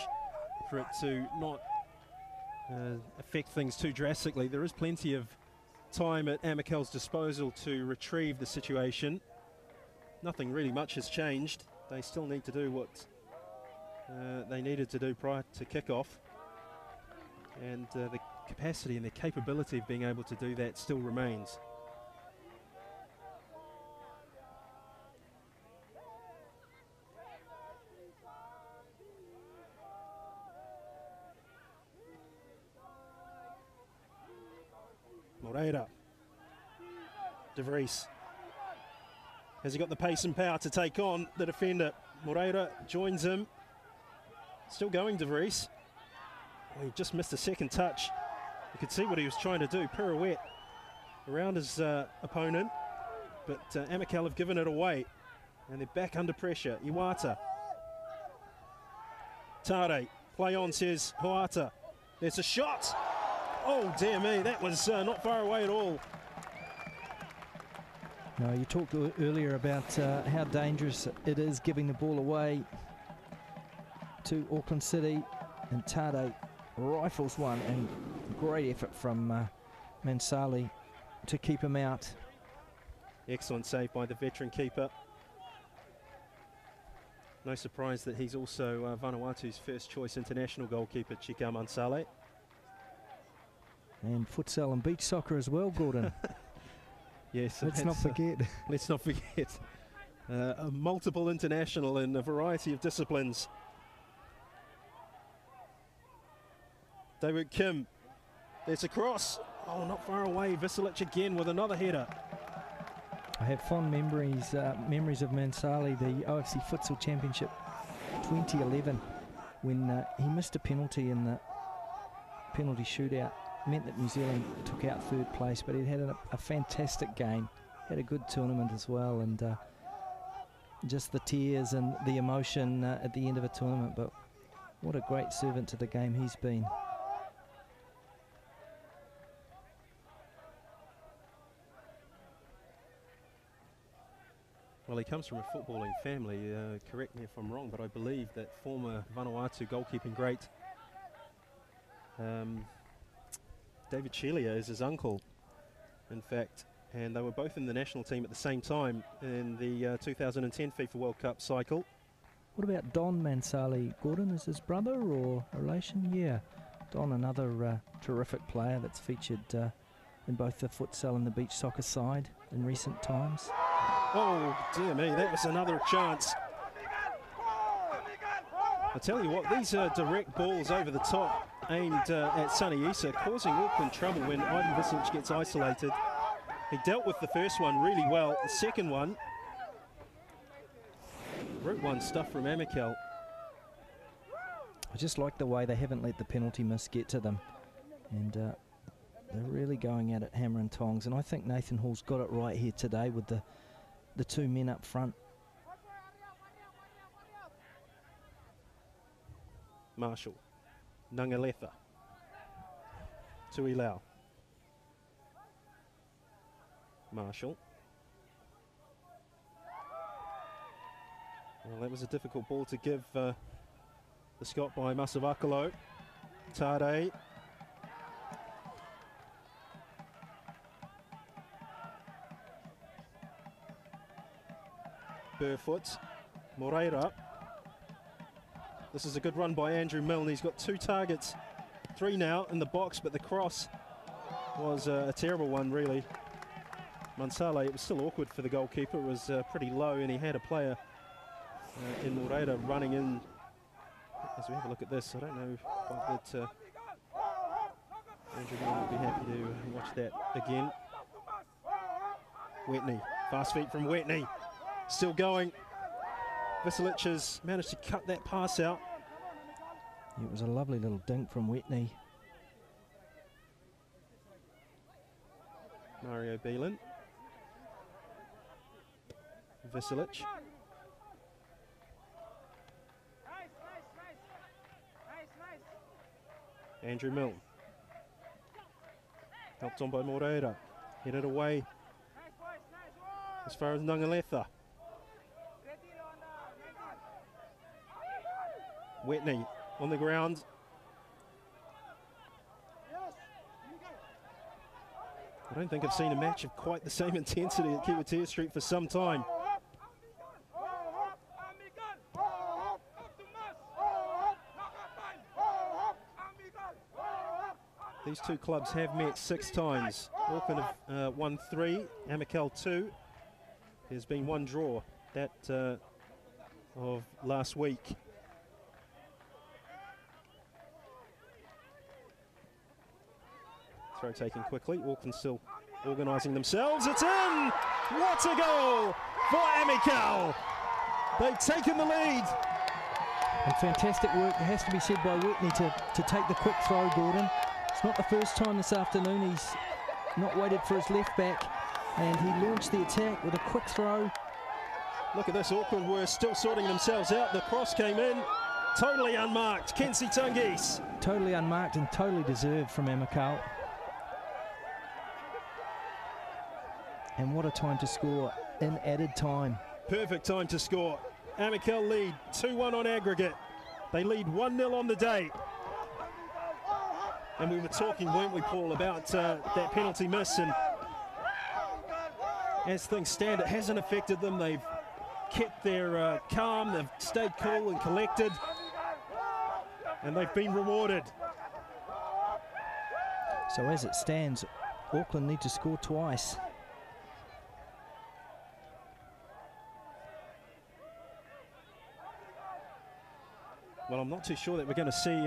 for it to not affect things too drastically. There is plenty of time at Amicale's disposal to retrieve the situation. Nothing really much has changed. They still need to do what they needed to do prior to kick-off, and the capacity and the capability of being able to do that still remains. Moreira. De Vries. Has he got the pace and power to take on the defender? Moreira joins him. Still going, De Vries. Oh, he just missed a second touch. You could see what he was trying to do, pirouette around his opponent, but Amicale have given it away, and they're back under pressure. Iwata. Tare, play on, says Hoata. There's a shot. Oh, dear me, that was not far away at all. No, you talked earlier about how dangerous it is giving the ball away to Auckland City, and Tade rifles one, and great effort from Mansali to keep him out. Excellent save by the veteran keeper. No surprise that he's also Vanuatu's first choice international goalkeeper, Chika Mansale. And futsal and beach soccer as well, Gordon. Yes, let's not forget. Let's not forget. A multiple international in a variety of disciplines. David Kim, there's a cross. Oh, not far away. Visilic again with another header. I have fond memories of Mansali, the OFC Futsal Championship 2011, when he missed a penalty in the penalty shootout. Meant that New Zealand took out third place, but he had a fantastic game, had a good tournament as well, and just the tears and the emotion at the end of a tournament. But what a great servant to the game he's been. Well, he comes from a footballing family, correct me if I'm wrong, but I believe that former Vanuatu goalkeeping great David Chelia is his uncle, in fact, and they were both in the national team at the same time in the 2010 FIFA World Cup cycle. What about Don Mansali? Gordon is his brother or a relation? Yeah, Don, another terrific player that's featured in both the futsal and the beach soccer side in recent times. Oh, dear me, that was another chance. I tell you what, these are direct balls over the top aimed at Sonny Isa, causing Auckland trouble when Ivan Visilic gets isolated. He dealt with the first one really well. The second one, Route 1 stuff from Amicale. I just like the way they haven't let the penalty miss get to them. And they're really going at it hammer and tongs. And I think Nathan Hall's got it right here today with the two men up front. Marshall, Nangaletha, Tuilau. Marshall. Well, that was a difficult ball to give the Scot by Masavakalo. Tade. Barefoot. Moreira. This is a good run by Andrew Milne. He's got 2 targets, 3 now in the box, but the cross was a terrible one, really. Mansale, it was still awkward for the goalkeeper. It was pretty low, and he had a player in Moreira running in. As we have a look at this, I don't know if Andrew will be happy to watch that again. Whitney, fast feet from Whitney, still going. Visilic has managed to cut that pass out. It was a lovely little dink from Whitney. Mario Beelan. Visilic. Andrew Milne. Helped on by Moreira. Headed away as far as Ngangaletha. Whitney on the ground. I don't think I've seen a match of quite the same intensity at Kiwitea Street for some time. These two clubs have met 6 times. Auckland have won 3, Amicale 2. There's been 1 draw, that of last week. Throw taken quickly, Auckland still organising themselves. It's in! What a goal for Amicale! They've taken the lead. And fantastic work, it has to be said, by Whitney to take the quick throw, Gordon. It's not the first time this afternoon he's not waited for his left back, and he launched the attack with a quick throw. Look at this, Auckland were still sorting themselves out. The cross came in, totally unmarked. Kensi Tangis. Totally unmarked and totally deserved from Amicale. And what a time to score in added time. Perfect time to score. Amicale lead 2-1 on aggregate. They lead 1-0 on the day. And we were talking, weren't we, Paul, about that penalty miss, and as things stand, it hasn't affected them. They've kept their calm, they've stayed cool and collected, and they've been rewarded. So as it stands, Auckland need to score twice. Well, I'm not too sure that we're going to see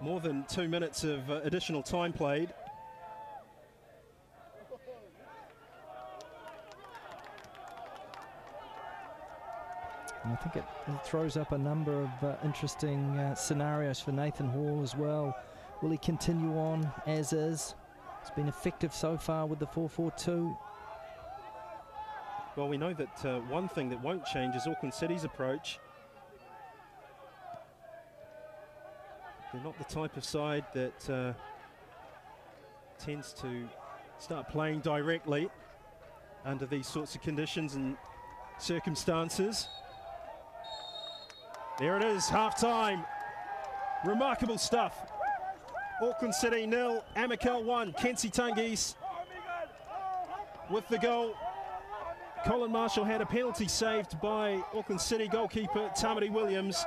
more than 2 minutes of additional time played. And I think it throws up a number of interesting scenarios for Nathan Hall as well. Will he continue on as is? It's been effective so far with the 4-4-2. Well, we know that one thing that won't change is Auckland City's approach. They're not the type of side that tends to start playing directly under these sorts of conditions and circumstances. There it is, half-time. Remarkable stuff. Auckland City 0, Amicale 1. Kensi Tangis with the goal. Colin Marshall had a penalty saved by Auckland City goalkeeper Tamati Williams.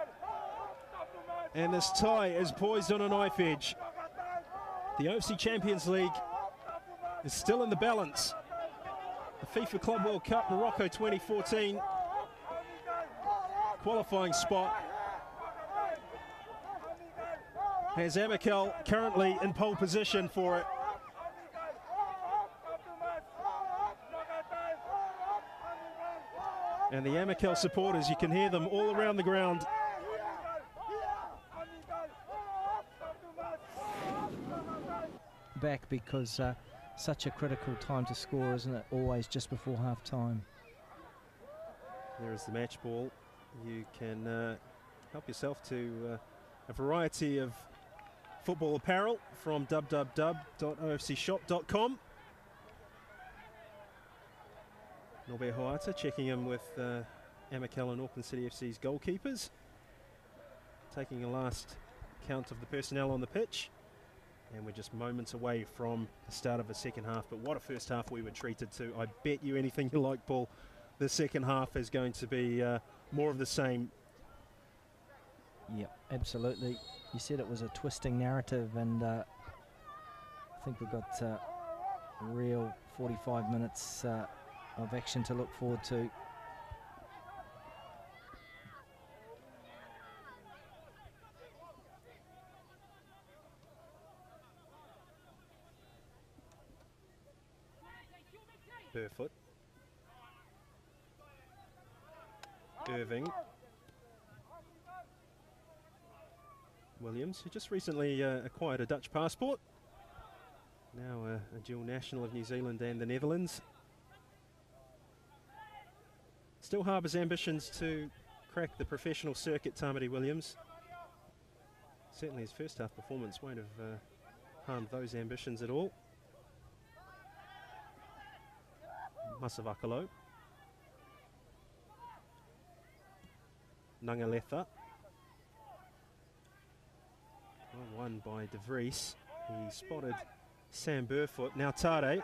And this tie is poised on a knife edge. The OFC Champions League is still in the balance. The FIFA Club World Cup Morocco 2014 qualifying spot has Amicale currently in pole position for it. And the Amicale supporters, you can hear them all around the ground. Back because such a critical time to score, isn't it? Always just before half time. There is the match ball. You can help yourself to a variety of football apparel from www.ofcshop.com. Norbert Hoata checking in with Amicale and Auckland City FC's goalkeepers, taking a last count of the personnel on the pitch. And we're just moments away from the start of the second half. But what a first half we were treated to. I bet you anything you like, Paul, the second half is going to be more of the same. Yeah, absolutely. You said it was a twisting narrative, and think we've got a real 45 minutes of action to look forward to. Burfoot. Irving. Williams, who just recently acquired a Dutch passport. Now a dual national of New Zealand and the Netherlands. Still harbours ambitions to crack the professional circuit, Tamati Williams. Certainly his first half performance won't have harmed those ambitions at all. Masavakalo. Nangaletha. Well won by De Vries. He spotted Sam Burfoot. Now Tade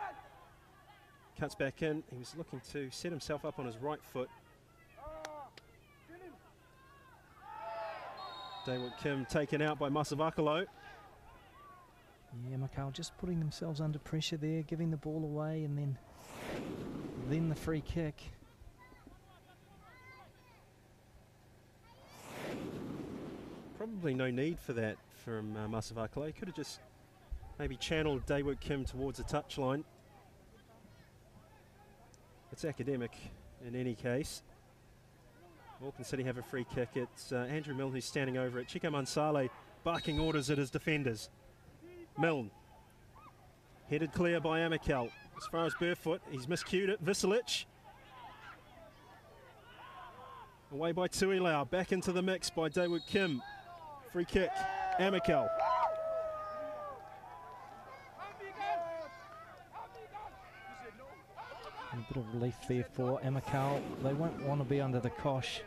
cuts back in. He was looking to set himself up on his right foot. Daewoo Kim taken out by Masavakalo. Yeah, Amicale just putting themselves under pressure there, giving the ball away, and then the free kick. Probably no need for that from Masavakalo. He could have just maybe channeled Daewoo Kim towards the touchline. It's academic in any case. Auckland City have a free kick. It's Andrew Milne who's standing over it. Chico Mansale barking orders at his defenders. Milne. Headed clear by Amicale. As far as Burfoot, he's miscued it. Visilic. Away by Tuilau. Back into the mix by Daewoo Kim. Free kick. Amicale. A bit of relief there for Amicale. They won't want to be under the cosh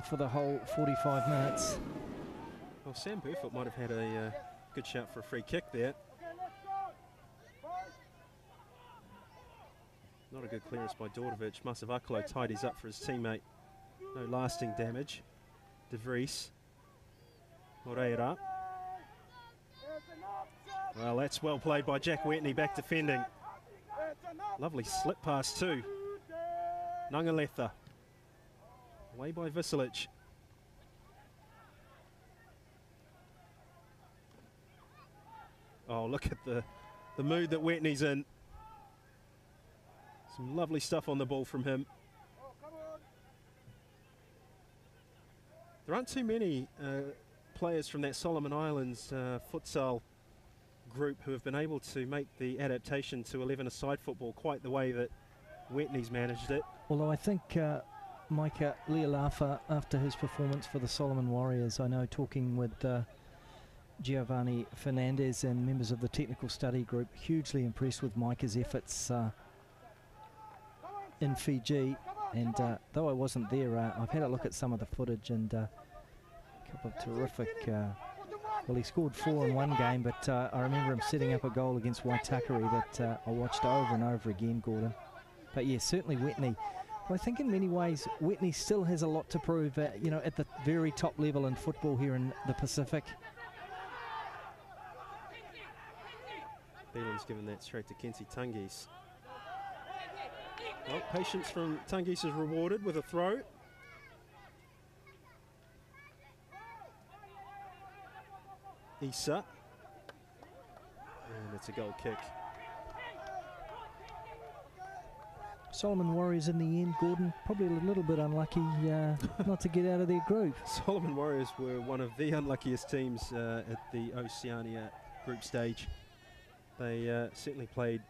for the whole 45 minutes. Well, Sam Burfoot might have had a good shout for a free kick there. Not a good clearance by Dordovic. Masavakalo tidies up for his teammate. No lasting damage. De Vries. Moreira. Well, that's well played by Jack Whitney, back defending. Lovely slip pass too. Nangaletha. Away by Visilic. Oh, look at the mood that Whitney's in. Some lovely stuff on the ball from him. There aren't too many players from that Solomon Islands futsal group who have been able to make the adaptation to 11-a-side football quite the way that Whitney's managed it. Although I think Micah Lealafa, after his performance for the Solomon Warriors, I know talking with Giovanni Fernandez and members of the technical study group, hugely impressed with Micah's efforts in Fiji. And though I wasn't there, I've had a look at some of the footage, and a couple of terrific... well, he scored 4 in one game, but I remember him setting up a goal against Waitakere that I watched over and over again, Gordon. But yeah, certainly Whitney. But I think in many ways, Whitney still has a lot to prove, you know, at the very top level in football here in the Pacific. Beelan's given that straight to Kensi Tangis. Well, patience from Tangis is rewarded with a throw. Issa. And it's a goal kick. Solomon Warriors in the end, Gordon, probably a little bit unlucky not to get out of their group. Solomon Warriors were one of the unluckiest teams at the Oceania group stage. They certainly played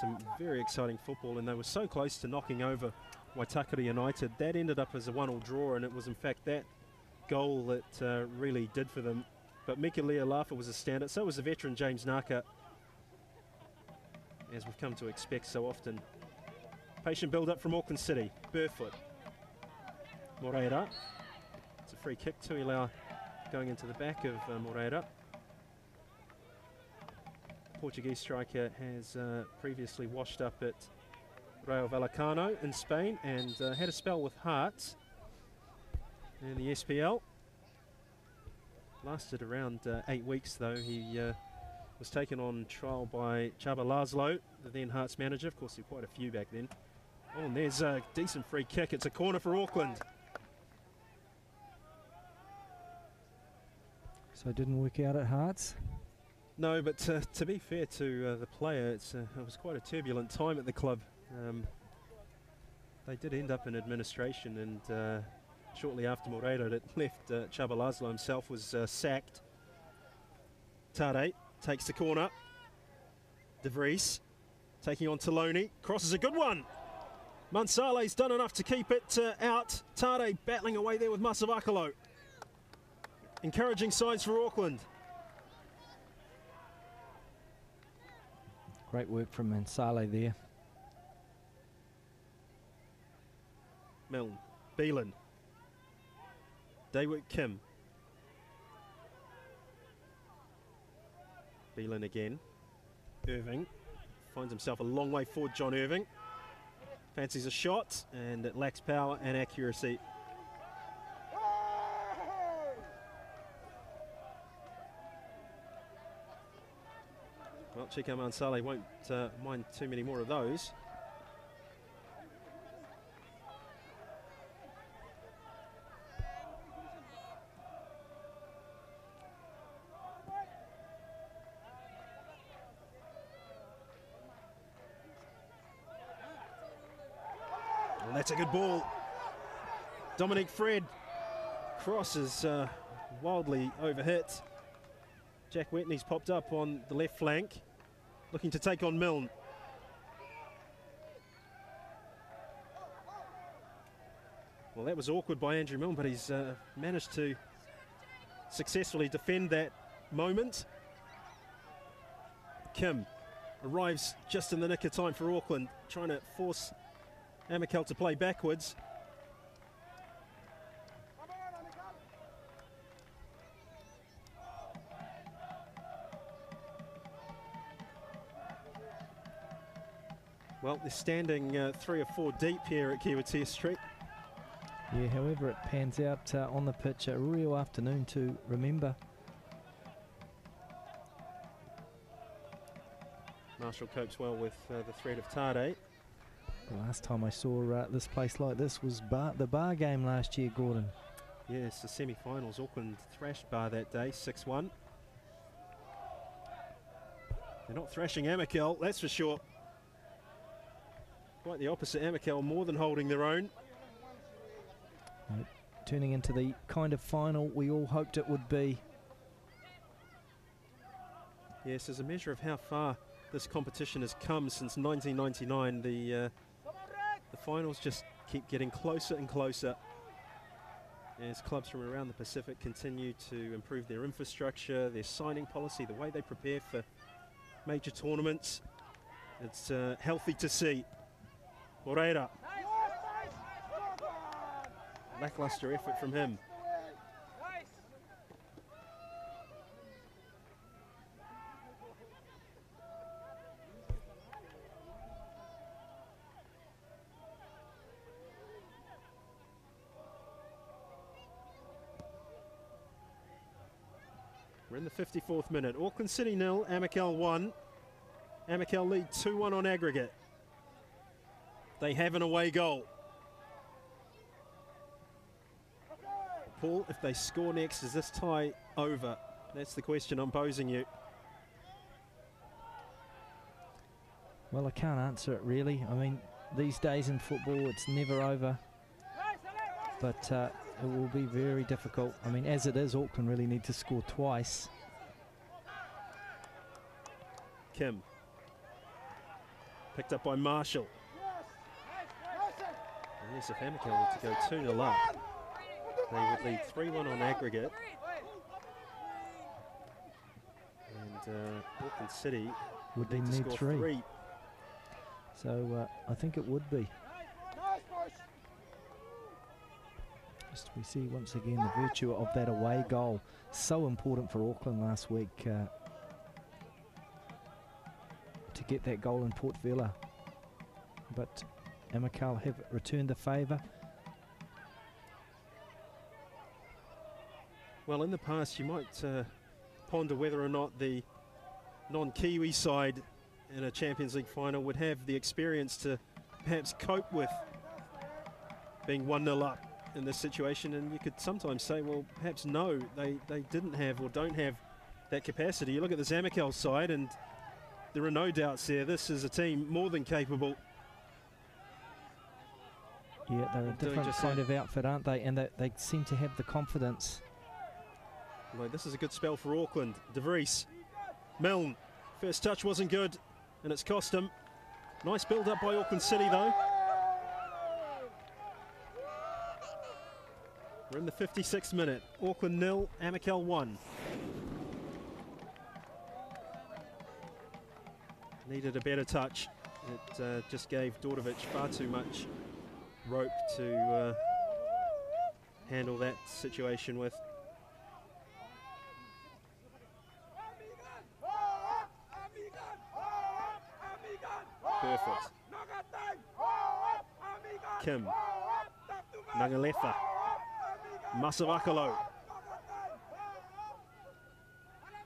some very exciting football, and they were so close to knocking over Waitakere United. That ended up as a 1-1 draw, and it was in fact that goal that really did for them. But Mika Lealafa was a standout, so was the veteran James Naka, as we've come to expect so often. Patient build-up from Auckland City. Burfoot. Moreira. It's a free kick. Tuilau going into the back of Moreira. Portuguese striker has previously washed up at Rayo Vallecano in Spain and had a spell with Hearts in the SPL. Lasted around 8 weeks though. He was taken on trial by Chaba Laszlo, the then Hearts manager. Of course, there were quite a few back then. Oh, and there's a decent free kick. It's a corner for Auckland. So it didn't work out at Hearts? No, but to be fair to the player, it was quite a turbulent time at the club. They did end up in administration, and shortly after Moreira that left, Chaba Laszlo himself was sacked. Tade takes the corner. De Vries taking on Taloni. Crosses a good one. Mansale's done enough to keep it out. Tade battling away there with Masavakalo. Encouraging signs for Auckland. Great work from Mansale there. Milne, Beelan, Daewit Kim. Beelan again. Irving finds himself a long way forward. John Irving fancies a shot, and it lacks power and accuracy. Well, Chico Mansale won't mind too many more of those. And that's a good ball. Dominic Fred. Cross is wildly overhit. Jack Whitney's popped up on the left flank, looking to take on Milne. Well, that was awkward by Andrew Milne, but he's managed to successfully defend that moment. Kim arrives just in the nick of time for Auckland, trying to force Amicale to play backwards. Well, they're standing 3 or 4 deep here at Kiwatia Street. Yeah, however it pans out on the pitch, a real afternoon to remember. Marshall copes well with the threat of Tade. The last time I saw this place like this was the Bar game last year, Gordon. Yes, the semi-finals. Auckland thrashed Bar that day, 6-1. They're not thrashing Amicale, that's for sure. Quite the opposite, Amicale more than holding their own. Turning into the kind of final we all hoped it would be. Yes, as a measure of how far this competition has come since 1999, the finals just keep getting closer and closer as clubs from around the Pacific continue to improve their infrastructure, their signing policy, the way they prepare for major tournaments. It's healthy to see. Moreira. Lackluster effort from him. We're in the 54th minute. Auckland City 0, Amicale 1. Amicale lead 2-1 on aggregate. They have an away goal. Paul, if they score next, is this tie over? That's the question I'm posing you. Well, I can't answer it really. I mean, these days in football, it's never over. But it will be very difficult. I mean, as it is, Auckland really need to score twice. Kim. Picked up by Marshall. Yes, if Amicale were to go 2-0 up, they would lead 3-1 on aggregate. And Auckland City would need to score 3. So I think it would be. Just we see once again the virtue of that away goal. So important for Auckland last week to get that goal in Port Vila. But Amicale have returned the favour. Well, in the past you might ponder whether or not the non-Kiwi side in a Champions League final would have the experience to perhaps cope with being 1-0 up in this situation, and you could sometimes say, well, perhaps no, they didn't have or don't have that capacity. You look at this Amicale side and there are no doubts there. This is a team more than capable. Yeah, they're a different kind of outfit, aren't they? And they seem to have the confidence. Well, this is a good spell for Auckland. De Vries, Milne, first touch wasn't good and it's cost him. Nice build up by Auckland City though. We're in the 56th minute. Auckland 0, Amicale 1. Needed a better touch. It just gave Dordovic far too much rope to handle that situation with. Perfect. Kim. Nangalefa. Masavakalo.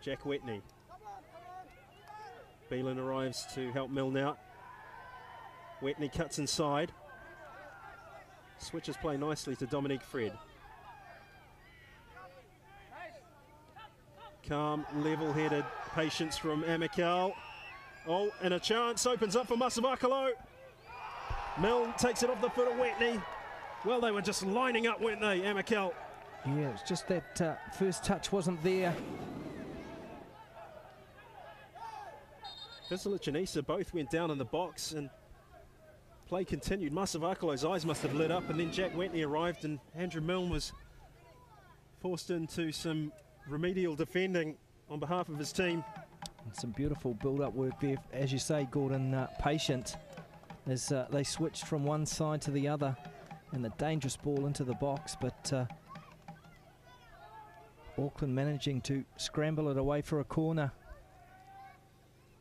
Jack Whitney. Beelan arrives to help Milne out. Whitney cuts inside. Switches play nicely to Dominique Fred. Calm, level-headed patience from Amicale. Oh, and a chance opens up for Masavakalo. Milne takes it off the foot of Whitney. Well, they were just lining up, weren't they, Amicale? Yeah, it's just that first touch wasn't there. Visilic and Issa both went down in the box and play continued. Masavakalo's eyes must have lit up, and then Jack Whitney arrived and Andrew Milne was forced into some remedial defending on behalf of his team. And some beautiful build-up work there, as you say, Gordon, patient as they switched from one side to the other and the dangerous ball into the box, but Auckland managing to scramble it away for a corner.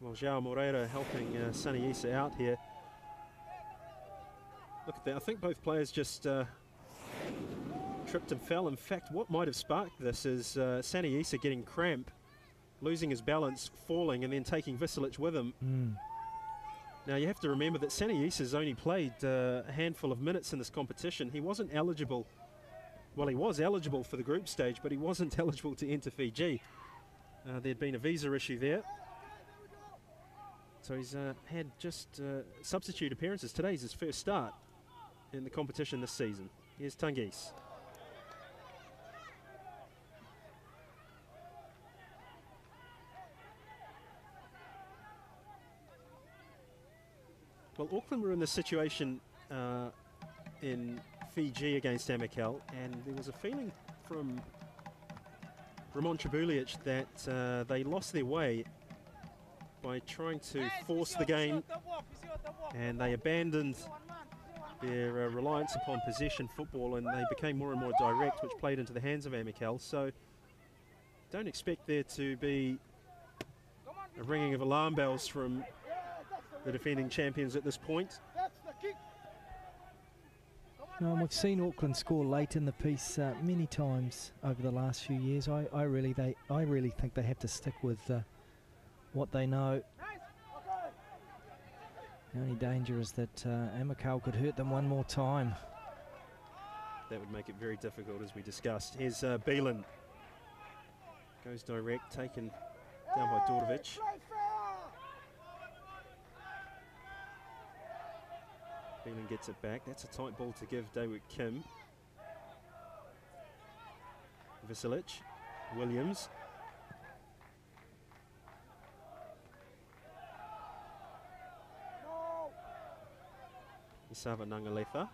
Well, João Moreira helping Sonny Issa out here. Look at that, I think both players just tripped and fell. In fact, what might have sparked this is Sonny Issa getting cramp, losing his balance, falling, and then taking Visilic with him. Now, you have to remember that Sonny Issa's only played a handful of minutes in this competition. He wasn't eligible, well, he was eligible for the group stage, but he wasn't eligible to enter Fiji. There'd been a visa issue there. So he's had just substitute appearances. Today's his first start in the competition this season. Here's Tangis. Well, Auckland were in this situation in Fiji against Amicale, and there was a feeling from Ramon Tribulic that they lost their way by trying to force the game, and they abandoned their reliance upon possession football, and they became more and more direct, which played into the hands of Amicale. So don't expect there to be a ringing of alarm bells from the defending champions at this point. No, and we've seen Auckland score late in the piece many times over the last few years. I really think they have to stick with what they know. The only danger is that Amicale could hurt them one more time. That would make it very difficult, as we discussed. Here's Beelan. Goes direct, taken down by Dordovic. Beelan gets it back. That's a tight ball to give Daewoo Kim. Visilic, Williams. Isava Nangalefa.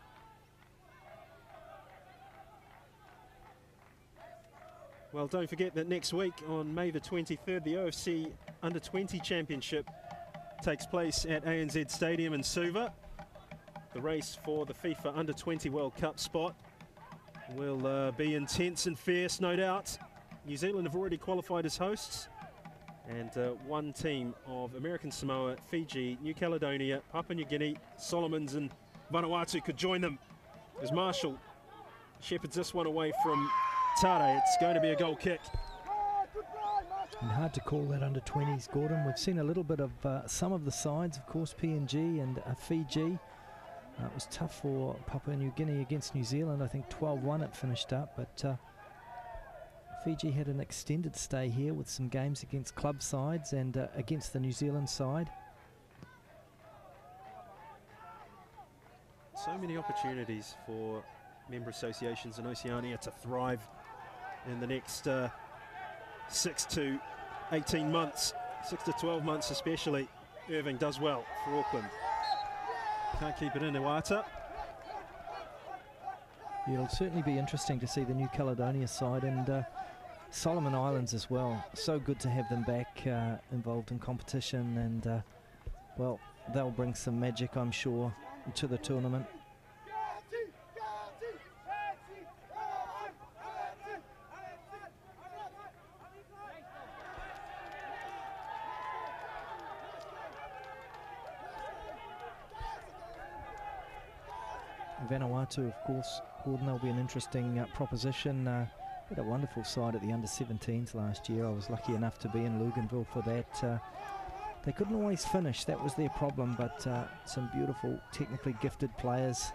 Well, don't forget that next week on May the 23rd, the OFC Under-20 Championship takes place at ANZ Stadium in Suva. The race for the FIFA Under-20 World Cup spot will be intense and fierce, no doubt. New Zealand have already qualified as hosts, and one team of American Samoa, Fiji, New Caledonia, Papua New Guinea, Solomons and Vanuatu could join them as Marshall shepherds this one away from Tare, it's going to be a goal kick. And hard to call that under 20s, Gordon. We've seen a little bit of some of the sides, of course, PNG and Fiji. It was tough for Papua New Guinea against New Zealand. I think 12-1 it finished up, but Fiji had an extended stay here with some games against club sides and against the New Zealand side. So many opportunities for member associations in Oceania to thrive in the next 6 to 18 months, 6 to 12 months especially. Irving does well for Auckland. Can't keep it in Iwata. Yeah, it'll certainly be interesting to see the New Caledonia side and Solomon Islands as well. So good to have them back involved in competition, and well, they'll bring some magic, I'm sure, to the tournament. Vanuatu, of course, Gordon, they'll be an interesting proposition. Had a wonderful side at the under-17s last year. I was lucky enough to be in Luganville for that. They couldn't always finish, that was their problem, but some beautiful, technically gifted players.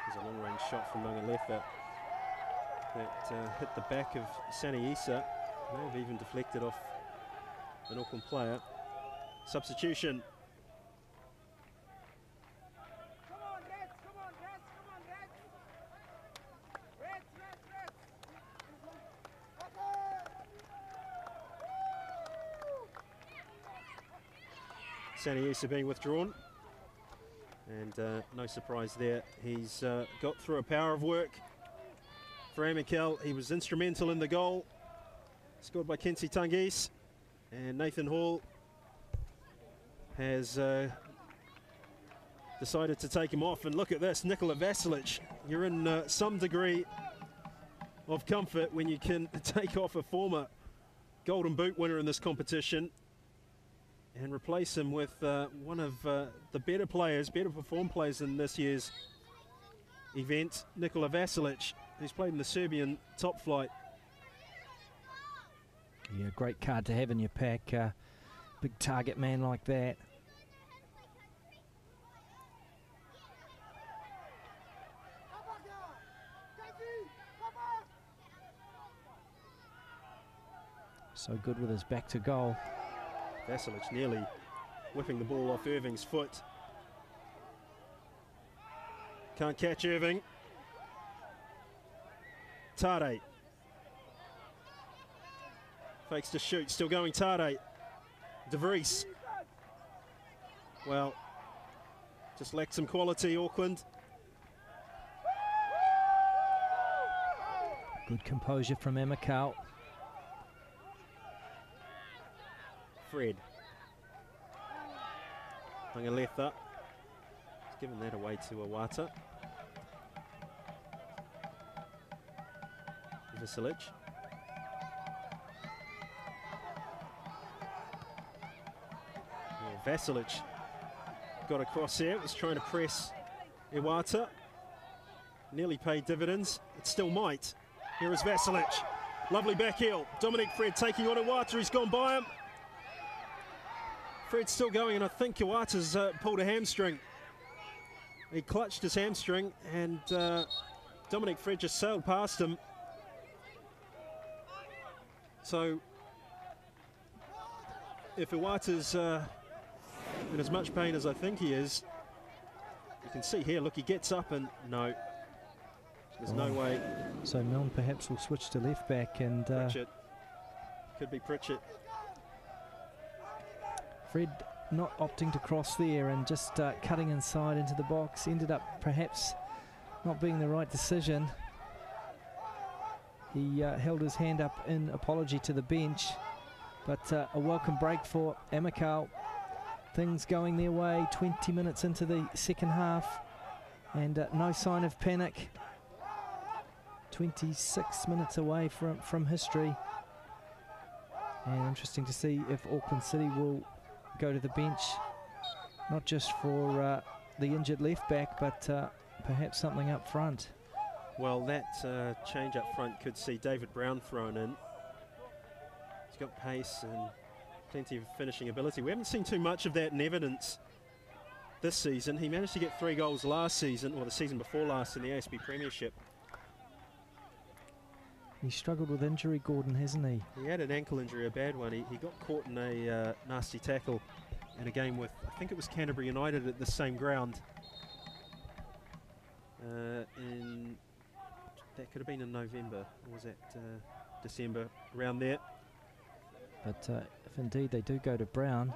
There's a long-range shot from Nangalefa that hit the back of Sani Issa. May have even deflected off an Auckland player. Substitution. Sani Issa being withdrawn, and no surprise there. He's got through a power of work for Amicale. He was instrumental in the goal scored by Kensi Tangis, and Nathan Hall has decided to take him off. And look at this, Nikola Vasilic. You're in some degree of comfort when you can take off a former Golden Boot winner in this competition and replace him with one of the better players, better performed players in this year's event, Nikola Vasilic, who's played in the Serbian top flight. Yeah, great card to have in your pack, big target man like that. So good with his back to goal. Vasilic nearly whipping the ball off Irving's foot. Can't catch Irving. Tade. Fakes to shoot, still going Tade. De Vries. Well, just lacked some quality, Auckland. Good composure from Amicale. Fred. Nangalefa. He's given that away to Iwata. Vasilic. Yeah, Vasilic got across there, was trying to press Iwata. Nearly paid dividends. It still might. Here is Vasilic. Lovely back heel. Dominic Fred taking on Iwata. He's gone by him. Fred's still going, and I think Iwata's pulled a hamstring. He clutched his hamstring, and Dominic Fred just sailed past him. So, if Iwata's in as much pain as I think he is, you can see here, look, he gets up and no, there's no way. So Milne perhaps will switch to left back, and Pritchett. Could be Pritchett. Fred not opting to cross there and just cutting inside into the box. Ended up perhaps not being the right decision. He held his hand up in apology to the bench, but a welcome break for Amicale. Things going their way 20 minutes into the second half, and no sign of panic. 26 minutes away from history, and interesting to see if Auckland City will go to the bench not just for the injured left back, but perhaps something up front. Well, that change up front could see David Brown thrown in. He's got pace and plenty of finishing ability. We haven't seen too much of that in evidence this season. He managed to get 3 goals last season, or the season before last, in the ASB Premiership. He struggled with injury, Gordon, hasn't he? He had an ankle injury, a bad one. He got caught in a nasty tackle in a game with, I think it was Canterbury United at the same ground. That could have been in November, or was that December, around there. But if indeed they do go to Brown,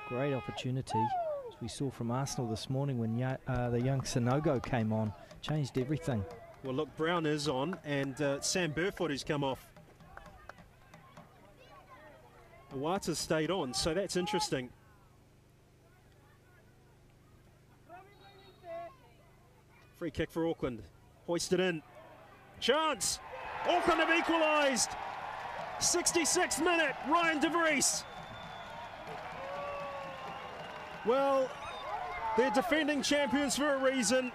great opportunity, as we saw from Arsenal this morning when the young Sanogo came on, changed everything. Well, look, Brown is on, and Sam Burfoot has come off. Waitakere stayed on, so that's interesting. Free kick for Auckland, hoisted in. Chance! Auckland have equalised! 66th minute, Ryan de Vries. Well, they're defending champions for a reason.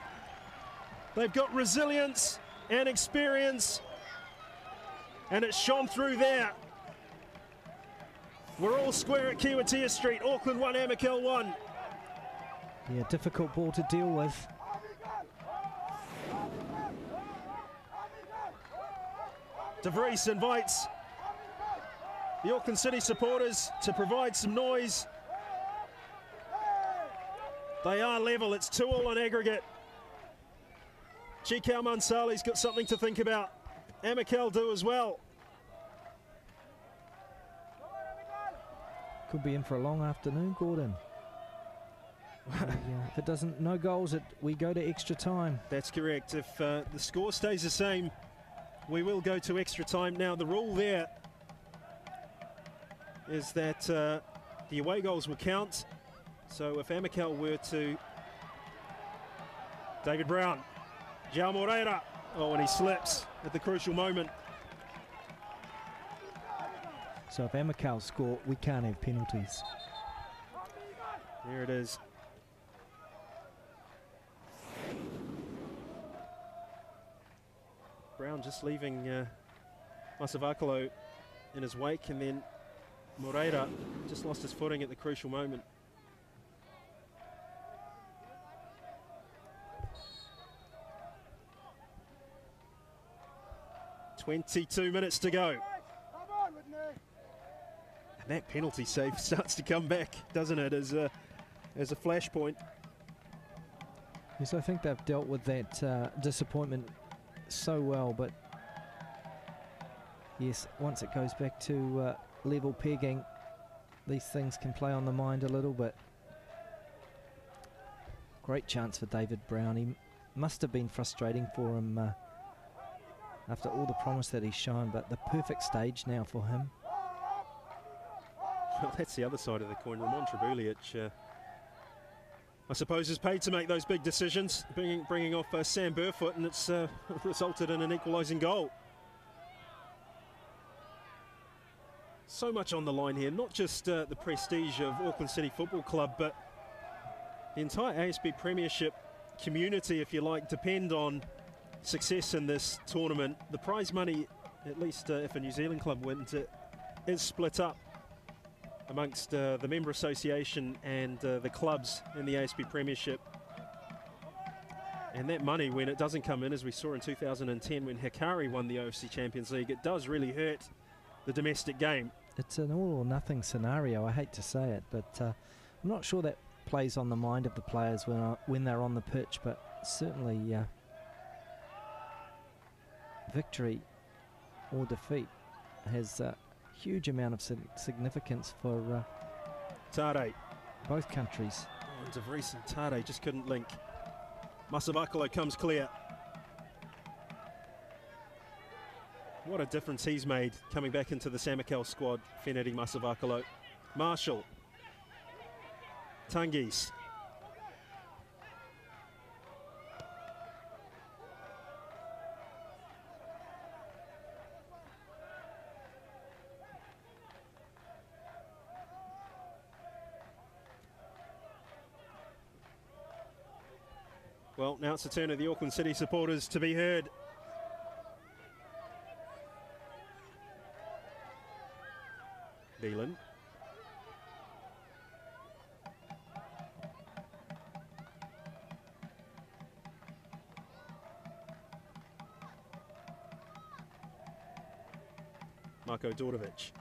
They've got resilience and experience, and it's shone through there. We're all square at Kiwatia Street. Auckland 1, Amicale 1. Yeah, difficult ball to deal with. De Vries invites the Auckland City supporters to provide some noise. They are level, it's 2-2 on aggregate. Chikau Mansali's got something to think about. Amicale do as well. Could be in for a long afternoon, Gordon. If it doesn't, no goals, we go to extra time. That's correct. If the score stays the same, we will go to extra time. Now, the rule there is that the away goals will count. So if Amicale were to... David Brown, João Moreira. Oh, and he slips at the crucial moment. So if Amicale score, we can't have penalties. There it is. Brown just leaving Masavakalo in his wake, and then Moreira just lost his footing at the crucial moment. "22 minutes to go." And that penalty save starts to come back, doesn't it, as a flashpoint. Yes, I think they've dealt with that disappointment so well, but yes, once it goes back to level pegging, these things can play on the mind a little bit. Great chance for David Brown. He must have been frustrating for him after all the promise that he's shown, but the perfect stage now for him. Well, that's the other side of the coin. Ramon Trebulic, I suppose, is paid to make those big decisions, bringing off Sam Burfoot, and it's resulted in an equalising goal. So much on the line here, not just the prestige of Auckland City Football Club, but the entire ASB Premiership community, if you like, depend on success in this tournament. The prize money, at least if a New Zealand club wins it, is split up amongst the member association and the clubs in the ASB Premiership. And that money, when it doesn't come in, as we saw in 2010 when Hekari won the OFC Champions League, it does really hurt the domestic game. It's an all or nothing scenario, I hate to say it, but I'm not sure that plays on the mind of the players when they're on the pitch, but certainly victory or defeat has huge amount of significance for Tade. Both countries. Oh, De Vries and Tade just couldn't link. Masavakalo comes clear. What a difference he's made coming back into the Amicale squad, Fenedi Masavakalo. Marshall. Tangis. Well, now it's the turn of the Auckland City supporters to be heard. Beelan. Marko Dordovic.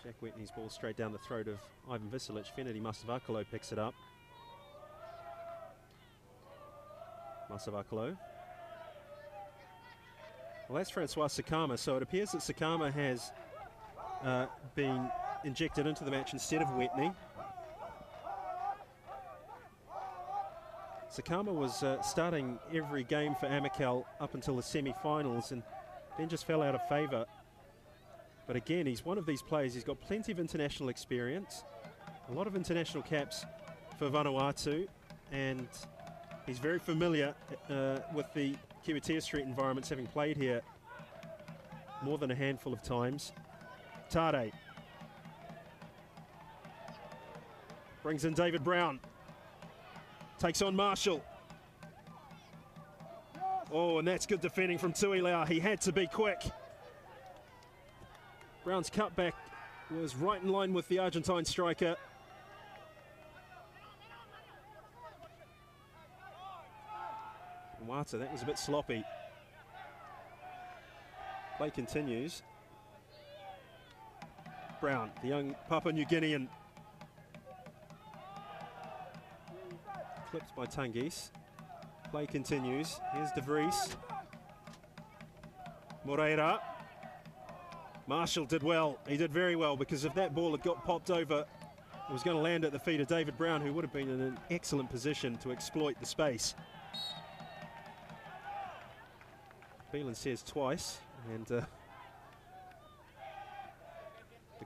Jack Whitney's ball straight down the throat of Ivan Visilic. Fenedy Masavakalo picks it up. Masavakalo. Well, that's Francois Sakama, so it appears that Sakama has been injected into the match instead of Whitney. Sakama was starting every game for Amicale up until the semi-finals and then just fell out of favour. But again, he's one of these players, he's got plenty of international experience, a lot of international caps for Vanuatu, and he's very familiar with the Kiwitea Street environments, having played here more than a handful of times. Tade brings in David Brown. Takes on Marshall. Oh, and that's good defending from Tuilau. He had to be quick. Brown's cutback was right in line with the Argentine striker. Wata, that was a bit sloppy. Play continues. Brown, the young Papua New Guinean. Clipped by Tangis. Play continues. Here's De Vries. Moreira. Marshall did well. He did very well, because if that ball had got popped over, it was going to land at the feet of David Brown, who would have been in an excellent position to exploit the space. Beelan says twice, and the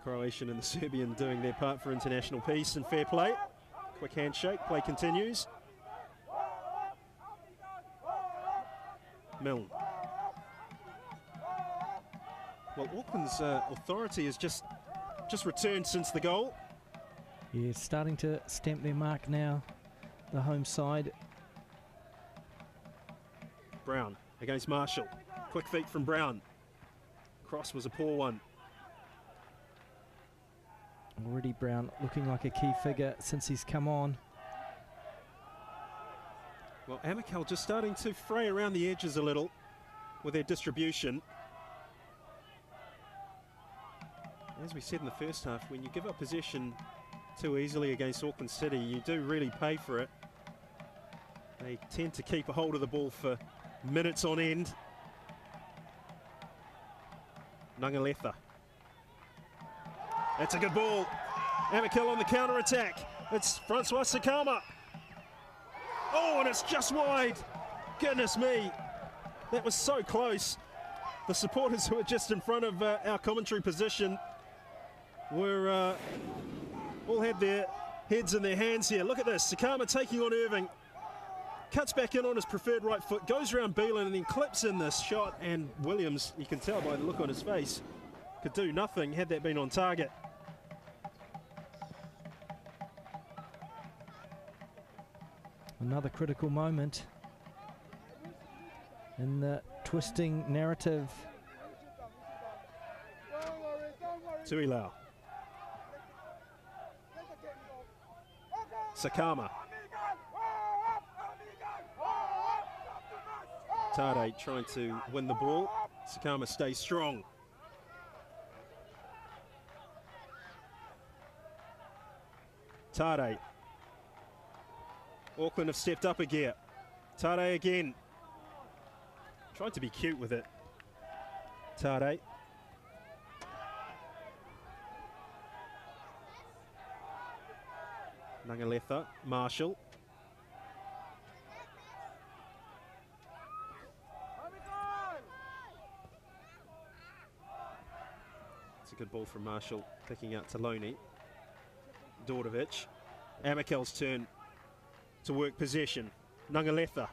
Croatian and the Serbian doing their part for international peace and fair play. Quick handshake, play continues. Milne. Well, Auckland's authority has just returned since the goal. Yeah, starting to stamp their mark now, the home side. Brown against Marshall. Quick feet from Brown. Cross was a poor one. Already Brown looking like a key figure since he's come on. Well, Amicale just starting to fray around the edges a little with their distribution. As we said in the first half, when you give up possession too easily against Auckland City, you do really pay for it. They tend to keep a hold of the ball for minutes on end. Nangaletha. That's a good ball. Amicale on the counter-attack. It's Francois Sakama. Oh, and it's just wide. Goodness me. That was so close. The supporters who were just in front of our commentary position were all had their heads in their hands here. Look at this. Sakama taking on Irving. Cuts back in on his preferred right foot, goes around Beelan and then clips in this shot, and Williams, you can tell by the look on his face, could do nothing had that been on target. Another critical moment in the twisting narrative. Tuilau. Sakama. Tade trying to win the ball. Sakama stays strong. Tade. Auckland have stepped up a gear. Tade again. Tried to be cute with it. Tade. Nangaletha. Marshall. It's a good ball from Marshall, picking out Taloni. Dordovic. Amicale's turn to work possession. Nangaletha.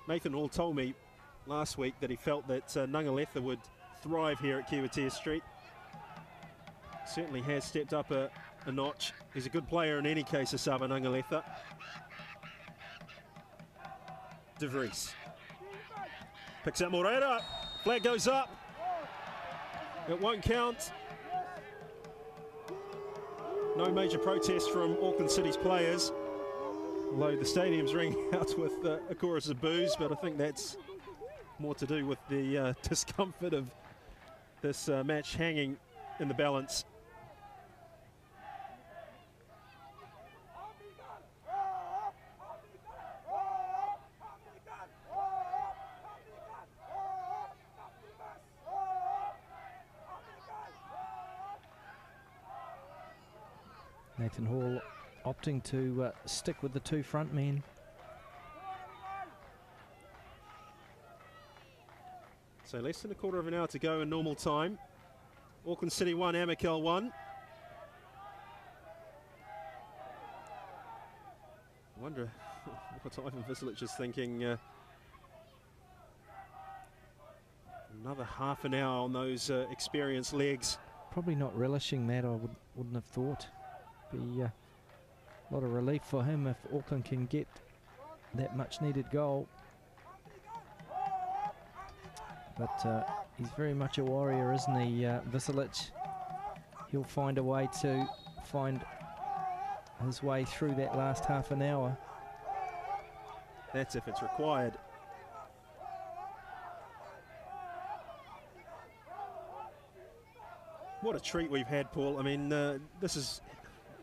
Nathan Hall told me last week that he felt that Nangaletha would thrive here at Kiwitea Street. Certainly has stepped up a a notch. He's a good player in any case, Asaba Nangaletha. De Vries picks up Moreira. Flag goes up. It won't count. No major protest from Auckland City's players, although the stadium's ringing out with a chorus of boos, but I think that's more to do with the discomfort of this match hanging in the balance. Nathan Hall opting to stick with the two front men. So less than a quarter of an hour to go in normal time. Auckland City 1, Amicale 1. I wonder what Ivan Vislic is thinking. Another half an hour on those experienced legs. Probably not relishing that, I wouldn't have thought. Be a lot of relief for him if Auckland can get that much needed goal. But he's very much a warrior, isn't he, Vislic? He'll find a way to find his way through that last half an hour. That's if it's required. What a treat we've had, Paul. I mean, this has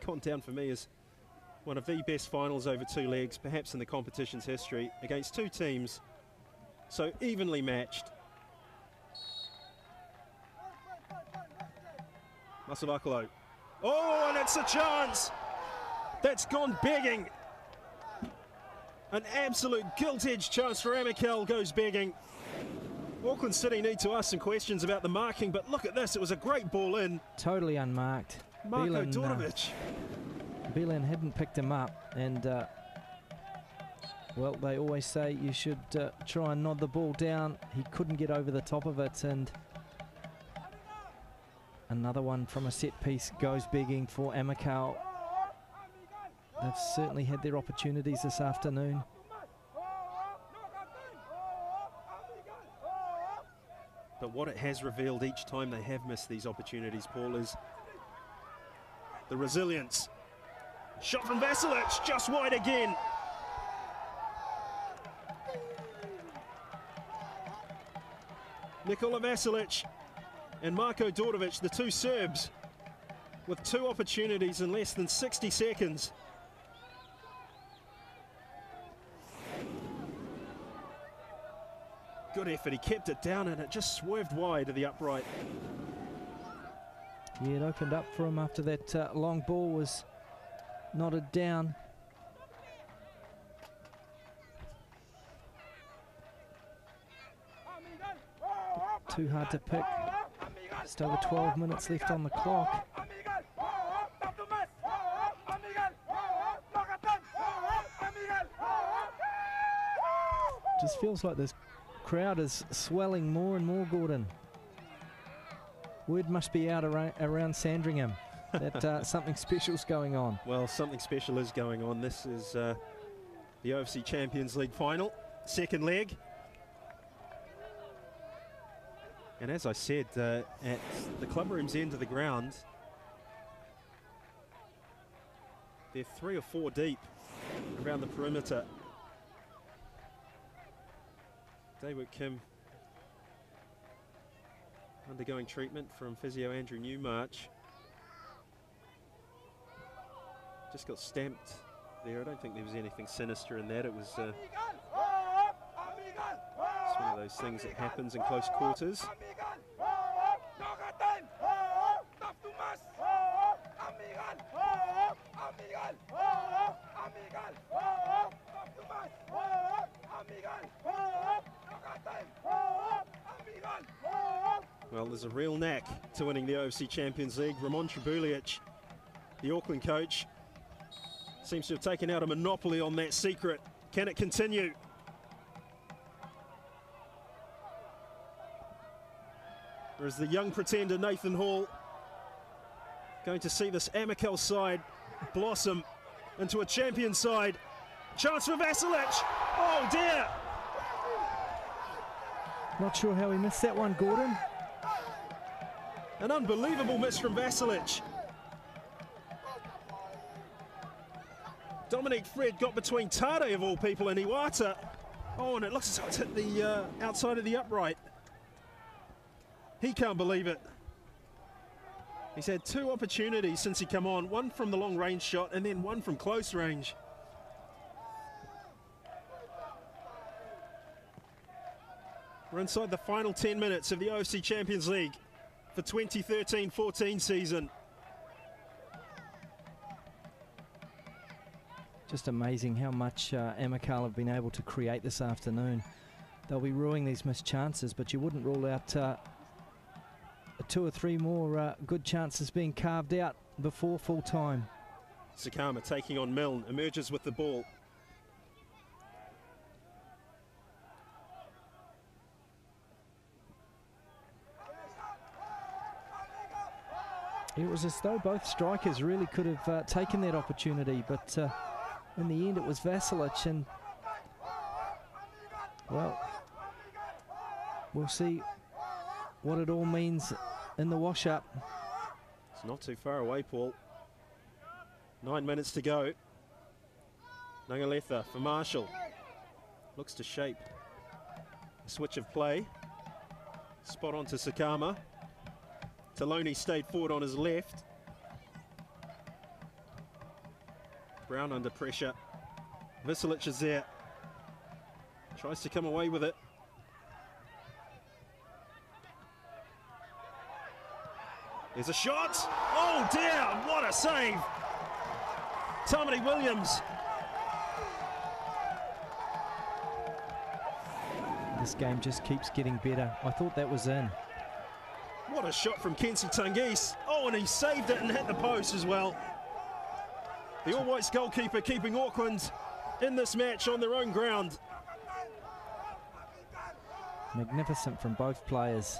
gone down for me as one of the best finals over two legs, perhaps in the competition's history, against two teams so evenly matched. Masavakalo. Oh, and it's a chance! That's gone begging. An absolute gilt-edged chance for Amicale goes begging. Auckland City need to ask some questions about the marking, but look at this, it was a great ball in. Totally unmarked. Marko Dorovic. Belan hadn't picked him up, and well, they always say you should try and nod the ball down. He couldn't get over the top of it, and another one from a set piece goes begging for Amicale. They've certainly had their opportunities this afternoon. But what it has revealed each time they have missed these opportunities, Paul, is the resilience. Shot from Vasilic, just wide again. Nikola Vasilic and Marko Dorovic, the two Serbs, with two opportunities in less than 60 seconds. Good effort, he kept it down and it just swerved wide of the upright. Yeah, it opened up for him after that long ball was nodded down. Too hard to pick. Just over 12 minutes left on the clock. Just feels like this crowd is swelling more and more, Gordon. Word must be out around Sandringham that something special's going on. Well, something special is going on. This is the OFC Champions League final, second leg. And as I said, at the club room's end of the ground, they're 3 or 4 deep around the perimeter. Daewoo Kim undergoing treatment from physio Andrew Newmarch. Just got stamped there. I don't think there was anything sinister in that. It was it's one of those things that happens in close quarters. Well, there's a real knack to winning the OFC Champions League. Ramon Trebulic, the Auckland coach, seems to have taken out a monopoly on that secret. Can it continue? Or is the young pretender Nathan Hall Going to see this Amicale side blossom into a champion side. Chance for Vasilic. Oh dear. Not sure how he missed that one, Gordon. An unbelievable miss from Vasilic. Dominic Fred got between Tade of all people and Iwata. Oh, and it looks as though it's hit the outside of the upright. He can't believe it. He's had 2 opportunities since he come on, one from the long range shot and then one from close range. We're inside the final 10 minutes of the OFC Champions League for 2013-14 season. Just amazing how much Amicale have been able to create this afternoon. They'll be ruining these missed chances, but you wouldn't rule out 2 or 3 more good chances being carved out before full time. Sakama taking on Milne, emerges with the ball. It was as though both strikers really could have taken that opportunity, but in the end it was Vasilic, and well, we'll see what it all means in the wash-up. It's not too far away, Paul. 9 minutes to go. Nangaletha for Marshall. Looks to shape a switch of play. Spot on to Sakama. Taloni stayed forward on his left. Brown under pressure. Vasilic is there. Tries to come away with it. There's a shot. Oh dear, what a save. Tamati Williams. This game just keeps getting better. I thought that was in. What a shot from Kensi Tangis. Oh, and he saved it and hit the post as well. The All Whites goalkeeper keeping Auckland in this match on their own ground. Magnificent from both players.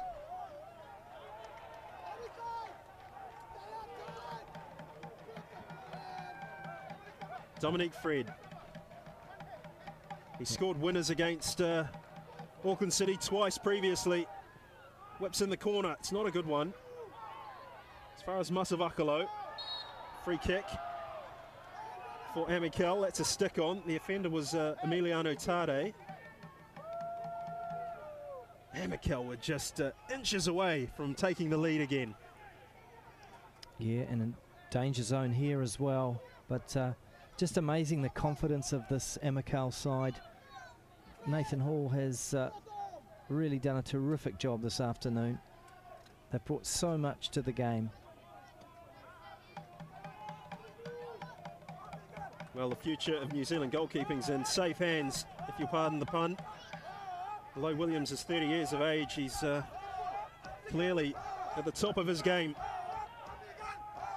Dominic Fred. He scored winners against Auckland City twice previously. Whips in the corner. It's not a good one. As far as Masavakalo. Free kick for Amicale. That's a stick on. The offender was Emiliano Tade. Amicale were just inches away from taking the lead again. Yeah, and in danger zone here as well. But just amazing the confidence of this Amicale side. Nathan Hall has really done a terrific job this afternoon. They've brought so much to the game. Well, the future of New Zealand goalkeeping's in safe hands, if you pardon the pun. Although Williams is 30 years of age, he's clearly at the top of his game.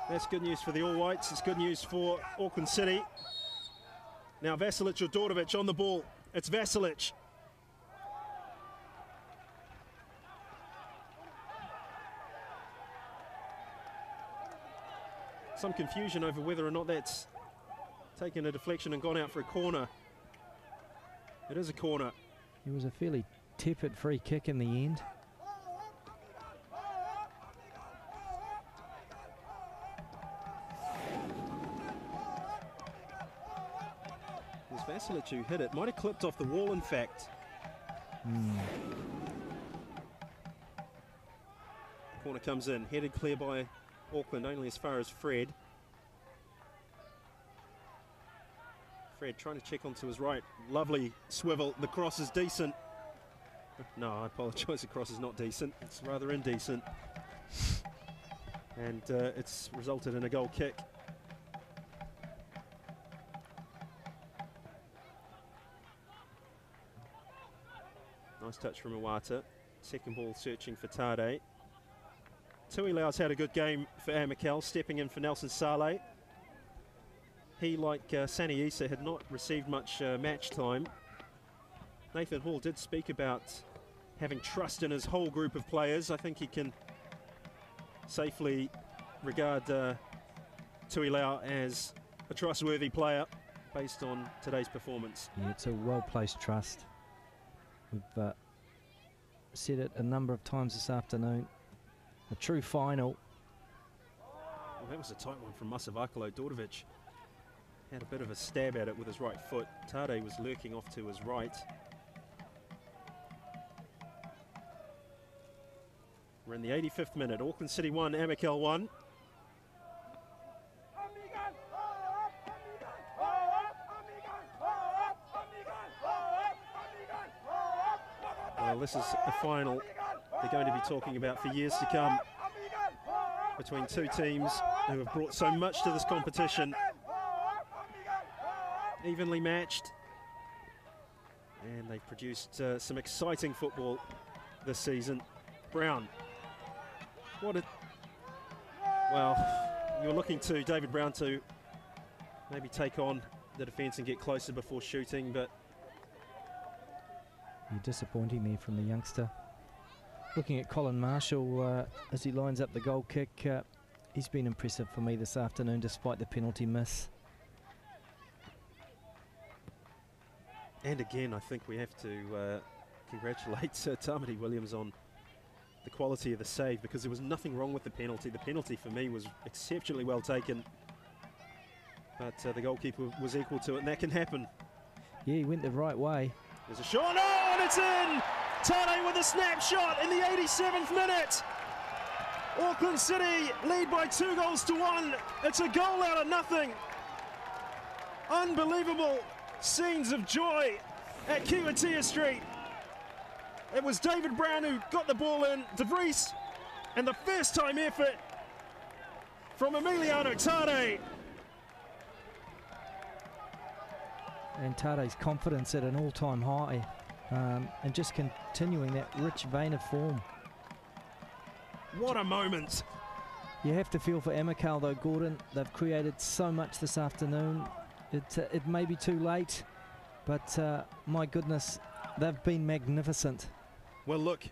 That's good news for the All Whites. It's good news for Auckland City. Now Vasilic or Dordovic on the ball. It's Vasilic. Some confusion over whether or not that's taken a deflection and gone out for a corner. It is a corner. It was a fairly tepid free kick in the end. It was Vasilic who hit it. Might have clipped off the wall, in fact. Corner comes in, headed clear by Auckland, only as far as Fred. Fred trying to check onto his right. Lovely swivel. The cross is decent. No, I apologise. The cross is not decent. It's rather indecent. And it's resulted in a goal kick. Nice touch from Iwata. Second ball searching for Tade. Tuilau's had a good game for Amicale, stepping in for Nelson Saleh. He, like Sani Issa, had not received much match time. Nathan Hall did speak about having trust in his whole group of players. I think he can safely regard Tuilau as a trustworthy player based on today's performance. Yeah, it's a well-placed trust. We've said it a number of times this afternoon. A true final. Well, that was a tight one from Masavakalo. Dordovic had a bit of a stab at it with his right foot. Tade was lurking off to his right. We're in the 85th minute. Auckland City 1, Amicale 1. Well, this is a final they're going to be talking about for years to come, between two teams who have brought so much to this competition. Evenly matched, and they've produced some exciting football this season. Brown, well, you're looking to David Brown to maybe take on the defence and get closer before shooting, but you're disappointing there from the youngster. Looking at Colin Marshall as he lines up the goal kick, he's been impressive for me this afternoon despite the penalty miss. And again, I think we have to congratulate Tamati Williams on the quality of the save, because there was nothing wrong with the penalty. The penalty for me was exceptionally well taken, but the goalkeeper was equal to it, and that can happen. Yeah, he went the right way. There's a shot, oh, and it's in! Tane with a snapshot in the 87th minute. Auckland City lead by 2-1. It's a goal out of nothing. Unbelievable scenes of joy at Kiwatia Street. It was David Brown who got the ball in, De Vries, and the first time effort from Emiliano Tade. And Tade's confidence at an all-time high, and just continuing that rich vein of form. What a moment. You have to feel for Amicale though, Gordon. They've created so much this afternoon. It may be too late, but my goodness, they've been magnificent. Well, look,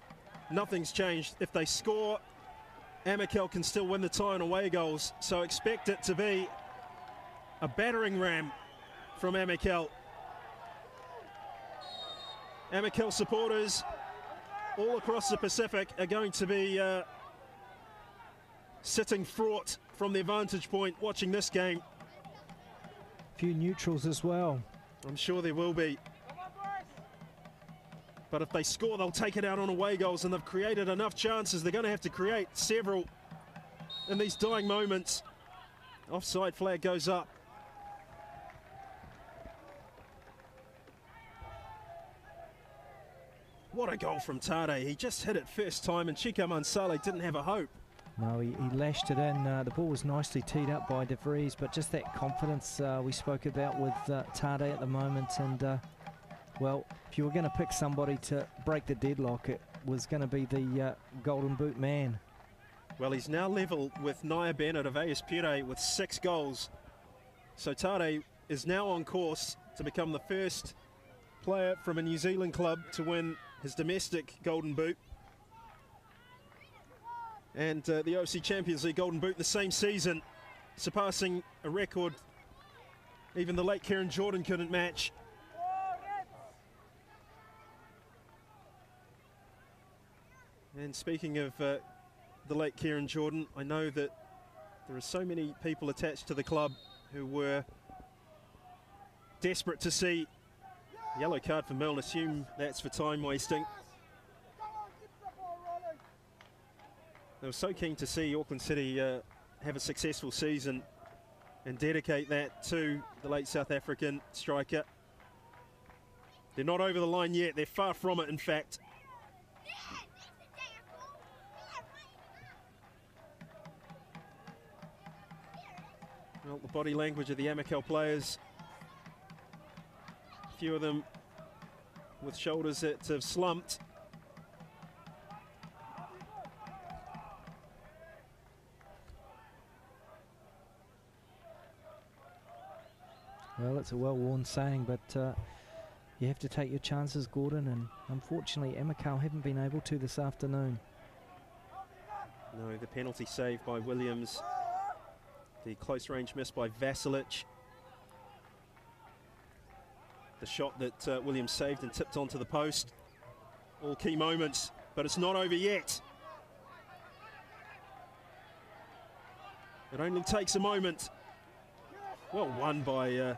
nothing's changed. If they score, Amicale can still win the tie on away goals, so expect it to be a battering ram from Amicale. Amicale supporters all across the Pacific are going to be sitting fraught from their vantage point watching this game. A few neutrals as well. I'm sure there will be. But if they score, they'll take it out on away goals, and they've created enough chances. They're going to have to create several in these dying moments. Offside flag goes up. What a goal from Tade. He just hit it first time, and Chika Mansale didn't have a hope. No, he lashed it in. The ball was nicely teed up by De Vries, but just that confidence we spoke about with Tade at the moment. And, well, if you were going to pick somebody to break the deadlock, it was going to be the Golden Boot man. Well, he's now level with Naya Bennett of AS Pire with 6 goals. So Tade is now on course to become the first player from a New Zealand club to win his domestic Golden Boot and the OFC Champions League Golden Boot in the same season, surpassing a record even the late Kieran Jordan couldn't match. And speaking of the late Kieran Jordan, I know that there are so many people attached to the club who were desperate to see yellow card for Milne. Assume that's for time wasting. They were so keen to see Auckland City have a successful season and dedicate that to the late South African striker. They're not over the line yet. They're far from it, in fact. Well, the body language of the Amicale players. A few of them with shoulders that have slumped. Well, it's a well-worn saying, but you have to take your chances, Gordon, and unfortunately Amicale haven't been able to this afternoon. No, the penalty saved by Williams. The close range miss by Vasilic. The shot that Williams saved and tipped onto the post. All key moments, but it's not over yet. It only takes a moment. Well won by, I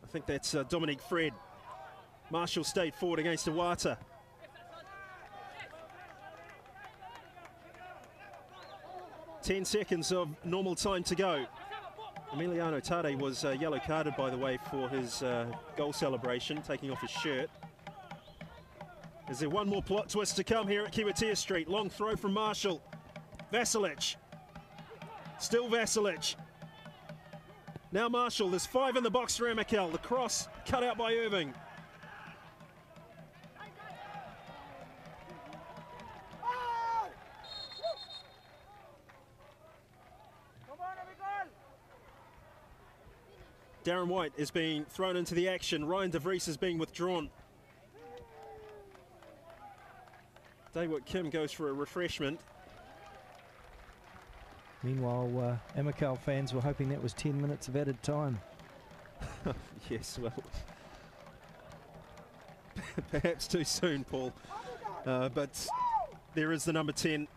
think that's Dominic Fred. Marshall stayed forward against Iwata. Ten seconds of normal time to go. Emiliano Tade was yellow carded, by the way, for his goal celebration, taking off his shirt. Is there one more plot twist to come here at Kiwatia Street? Long throw from Marshall. Vasilic. Still Vasilic. Now Marshall, there's 5 in the box for Amicale. The cross cut out by Irving. Darren White is being thrown into the action. Ryan de Vries is being withdrawn. Daewoo Kim goes for a refreshment. Meanwhile, Amicale fans were hoping that was 10 minutes of added time. Yes, well, perhaps too soon, Paul. But there is the number 10,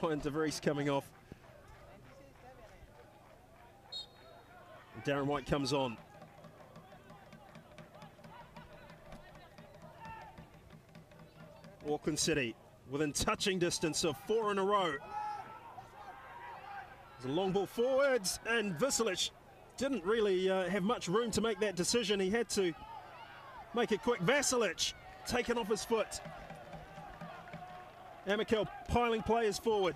Ryan de Vries coming off. Darren White comes on. Auckland City within touching distance of 4 in a row. There's a long ball forwards, and Vasilic didn't really have much room to make that decision. He had to make it quick. Vasilic taken off his foot. Amicale piling players forward.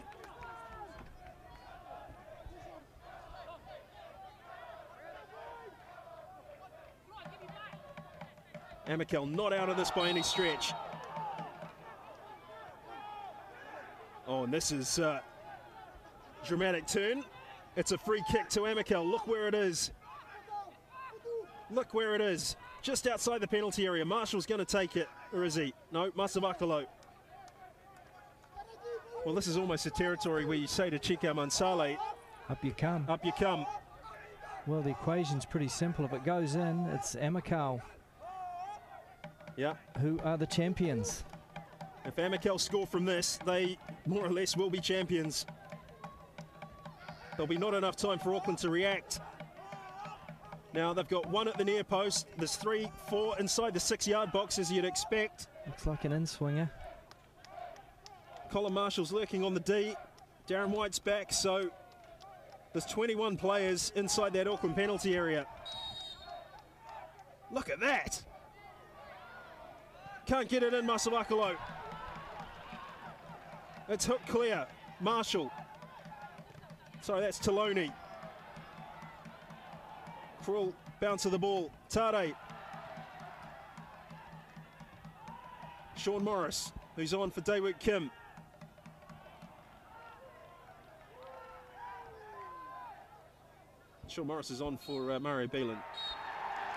Amicale not out of this by any stretch. Oh, and this is dramatic turn. It's a free kick to Amicale. Look where it is. Look where it is. Just outside the penalty area. Marshall's going to take it, or is he? No, Masavakalo. Well, this is almost a territory where you say to Chika Mansale, up you come. Up you come. Well, the equation's pretty simple. If it goes in, it's Amicale. Yeah. Who are the champions? If Amicale score from this, they more or less will be champions. There'll be not enough time for Auckland to react. Now they've got 1 at the near post. There's 3, 4 inside the 6-yard box, as you'd expect. Looks like an in-swinger. Colin Marshall's lurking on the D. Darren White's back, so there's 21 players inside that Auckland penalty area. Look at that. Can't get it in, Masavakalo. It's hooked clear. Marshall. Sorry, that's Taloni. Cruel bounce of the ball. Tade. Sean Morris, who's on for Daewoo Kim. Sean Morris is on for Mario Beelan.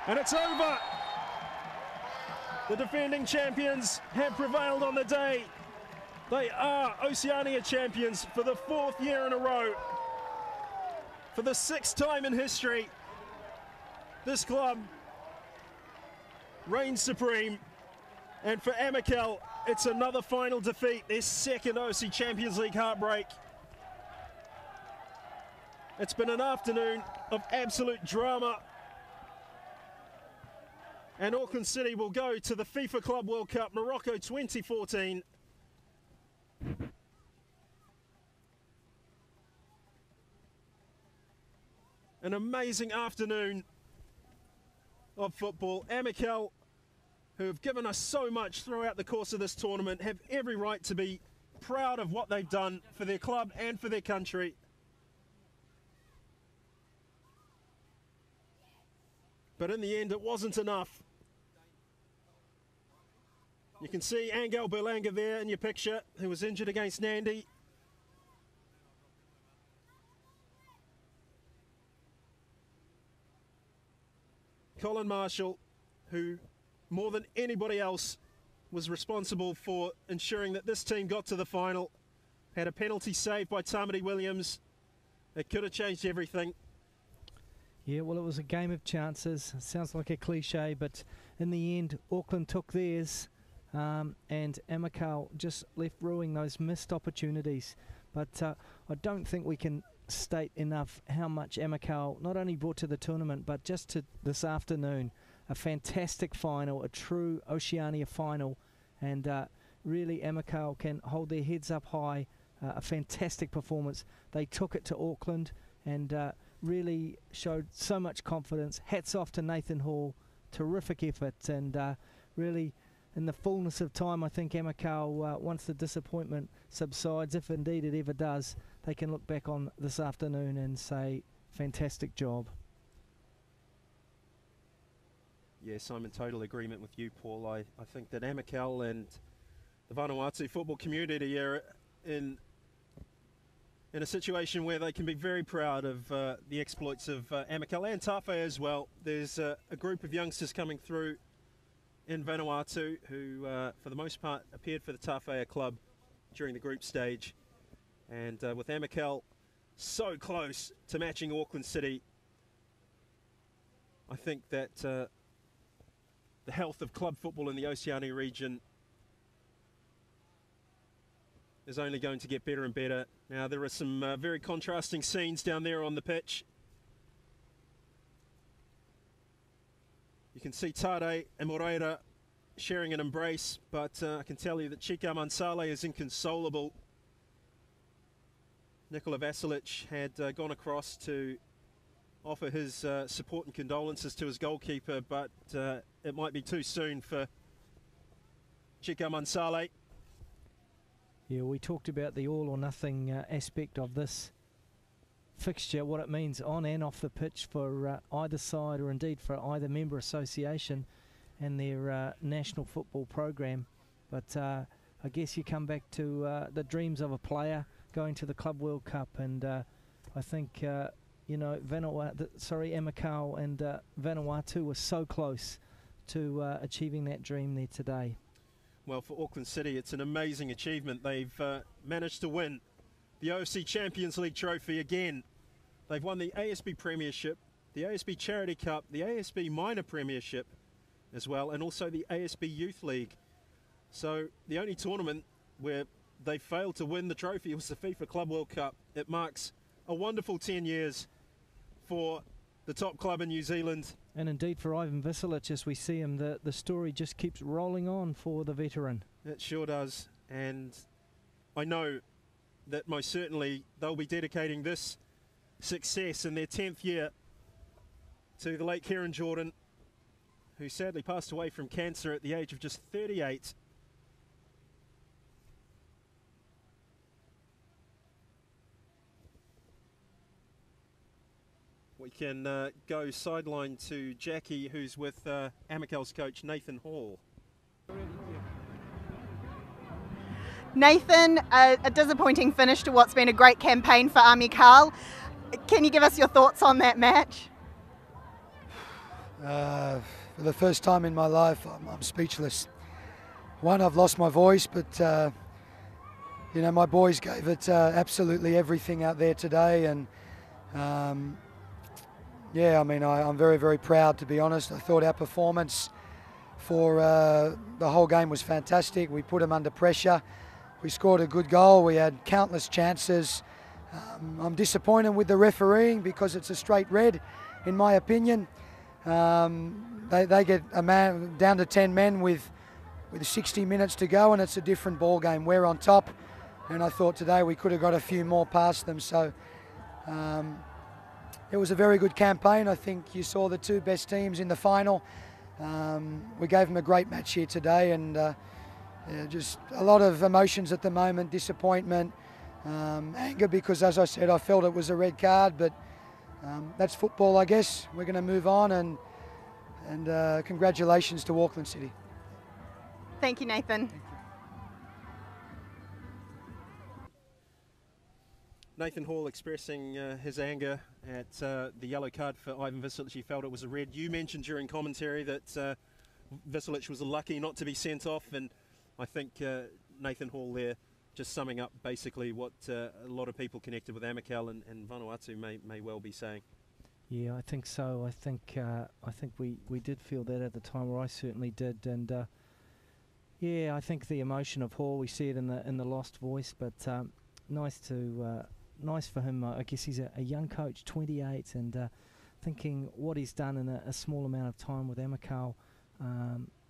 And it's over! The defending champions have prevailed on the day. They are Oceania champions for the 4th year in a row. For the 6th time in history, this club reigns supreme. And for Amicale, it's another final defeat, their 2nd OFC Champions League heartbreak. It's been an afternoon of absolute drama. And Auckland City will go to the FIFA Club World Cup Morocco 2014. An amazing afternoon of football. Amicale, who have given us so much throughout the course of this tournament, have every right to be proud of what they've done for their club and for their country. But in the end, it wasn't enough. You can see Angel Berlanga there in your picture, who was injured against Nandi. Colin Marshall, who more than anybody else was responsible for ensuring that this team got to the final. Had a penalty saved by Tamati Williams. It could have changed everything. Yeah, well, it was a game of chances. It sounds like a cliche, but in the end, Auckland took theirs, and Amicale just left ruining those missed opportunities. But I don't think we can state enough how much Amicale not only brought to the tournament, but just to this afternoon. A fantastic final, a true Oceania final, and really Amicale can hold their heads up high. A fantastic performance. They took it to Auckland and really showed so much confidence. Hats off to Nathan Hall. Terrific effort, and really in the fullness of time, I think Amicale, once the disappointment subsides, if indeed it ever does, they can look back on this afternoon and say, fantastic job. Yes, I'm in total agreement with you, Paul. I think that Amicale and the Vanuatu football community are in a situation where they can be very proud of the exploits of Amicale and Tawhai as well. There's a group of youngsters coming through in Vanuatu who, for the most part, appeared for the Tawhai club during the group stage. And with Amicale so close to matching Auckland City, I think that the health of club football in the Oceania region is only going to get better and better. Now, there are some very contrasting scenes down there on the pitch. You can see Tade and Moreira sharing an embrace, but I can tell you that Chika Mansale is inconsolable. Nikola Vasilic had gone across to offer his support and condolences to his goalkeeper, but it might be too soon for Chika Mansale. Yeah, we talked about the all or nothing aspect of this fixture, what it means on and off the pitch for either side, or indeed for either member association and their national football program. But I guess you come back to the dreams of a player going to the Club World Cup, and I think you know, Amicale and Vanuatu were so close to achieving that dream there today. Well, for Auckland City, it's an amazing achievement. They've managed to win the OFC Champions League trophy again. They've won the ASB Premiership, the ASB Charity Cup, the ASB Minor Premiership as well, and also the ASB Youth League. So the only tournament where they failed to win the trophy was the FIFA Club World Cup. It marks a wonderful 10 years for the top club in New Zealand. And indeed for Ivan Vasilic, as we see him, the story just keeps rolling on for the veteran. It sure does. And I know that most certainly they'll be dedicating this success in their 10th year to the late Kieran Jordan, who sadly passed away from cancer at the age of just 38. We can go sideline to Jackie, who's with Amicale's coach Nathan Hall. Nathan, a disappointing finish to what's been a great campaign for Amicale. Can you give us your thoughts on that match? For the first time in my life, I'm speechless. One, I've lost my voice, but you know, my boys gave it absolutely everything out there today, and yeah, I mean, I'm very, very proud, to be honest. I thought our performance for the whole game was fantastic. We put them under pressure. We scored a good goal. We had countless chances. I'm disappointed with the refereeing because it's a straight red, in my opinion. They get a man down to 10 men with 60 minutes to go, and it's a different ball game. We're on top, and I thought today we could have got a few more past them. So it was a very good campaign. I think you saw the two best teams in the final. We gave them a great match here today, and yeah, just a lot of emotions at the moment, disappointment, anger, because as I said, I felt it was a red card, but that's football, I guess. We're going to move on, and congratulations to Auckland City. Thank you, Nathan. Thank you. Nathan Hall expressing his anger at the yellow card for Ivan Vasilic. He felt it was a red. You mentioned during commentary that Visolic was lucky not to be sent off, and I think Nathan Hall there just summing up basically what a lot of people connected with Amicale and Vanuatu may well be saying. Yeah, I think so. I think we did feel that at the time, or I certainly did, and yeah, I think the emotion of Hall, we see it in the lost voice, but nice for him. I guess he's a young coach, 28, and thinking what he's done in a small amount of time with Amicale.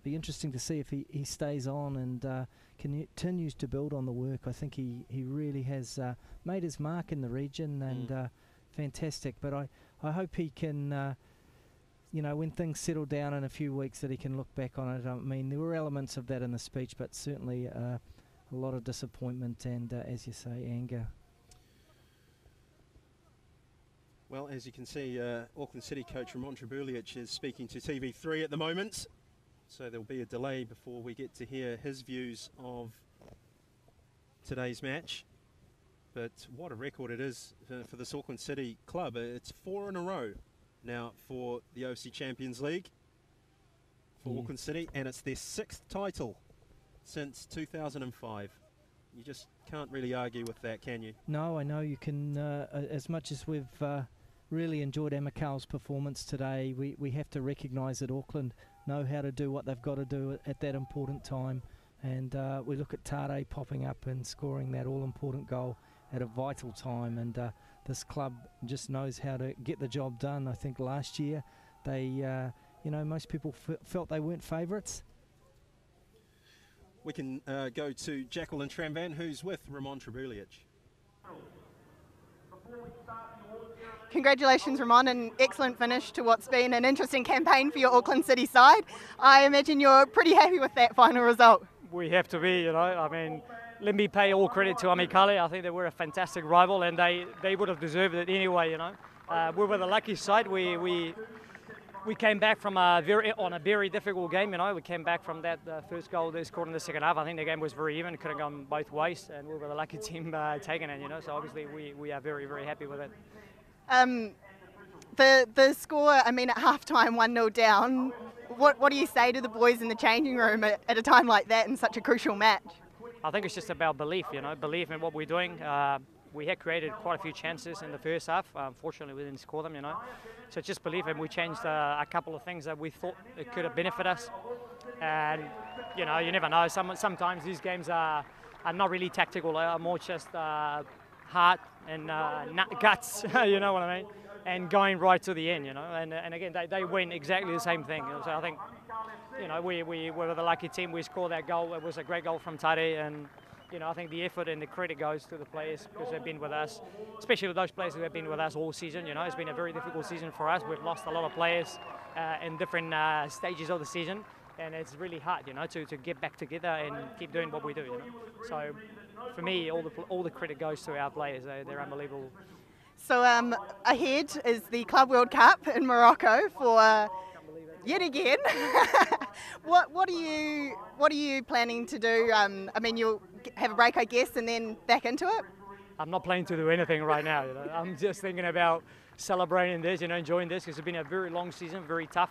Be interesting to see if he stays on and continues to build on the work. I think he really has made his mark in the region, and fantastic. But I hope he can, when things settle down in a few weeks, that he can look back on it. I mean, there were elements of that in the speech, but certainly a lot of disappointment and, as you say, anger. Well, as you can see, Auckland City coach Ramon Trebulic is speaking to TV3 at the moment. So there'll be a delay before we get to hear his views of today's match. But what a record it is for this Auckland City club. It's 4 in a row now for the OFC Champions League for Auckland City, and it's their 6th title since 2005. You just can't really argue with that, can you? No, I know you can. As much as we've really enjoyed Amicale's performance today, we have to recognise that Auckland know how to do what they've got to do at that important time. And we look at Tade popping up and scoring that all-important goal at a vital time. And this club just knows how to get the job done. I think last year they, most people felt they weren't favourites. We can go to Jacqueline Tramvan, who's with Ramon Trebulic. Congratulations, Ramon, an excellent finish to what's been an interesting campaign for your Auckland City side. I imagine you're pretty happy with that final result. We have to be, I mean, let me pay all credit to Amicale. I think they were a fantastic rival, and they would have deserved it anyway, We were the lucky side. We came back from a very difficult game, We came back from that first goal they scored in the second half. I think the game was very even, could have gone both ways, and we were the lucky team taking it, So obviously we are very, very happy with it. The score, I mean, at halftime, 1-0 down. What do you say to the boys in the changing room at a time like that in such a crucial match? I think it's just about belief, belief in what we're doing. We had created quite a few chances in the first half. Unfortunately, we didn't score them, So just believe, and we changed a couple of things that we thought it could have benefited us. And, you never know. Sometimes these games are not really tactical. Are more just heart and guts, you know what I mean? And going right to the end, And again, they win exactly the same thing. So I think, we were the lucky team. We scored that goal. It was a great goal from Tade, and I think the effort and the credit goes to the players because they've been with us, especially with those players who have been with us all season. It's been a very difficult season for us. We've lost a lot of players in different stages of the season, and it's really hard, to get back together and keep doing what we do. So for me, all the credit goes to our players. They're unbelievable. So ahead is the Club World Cup in Morocco for yet again. What are you planning to do? I mean, you'll have a break, I guess, and then back into it? I'm not planning to do anything right now. I'm just thinking about celebrating this, enjoying this, because it's been a very long season, very tough.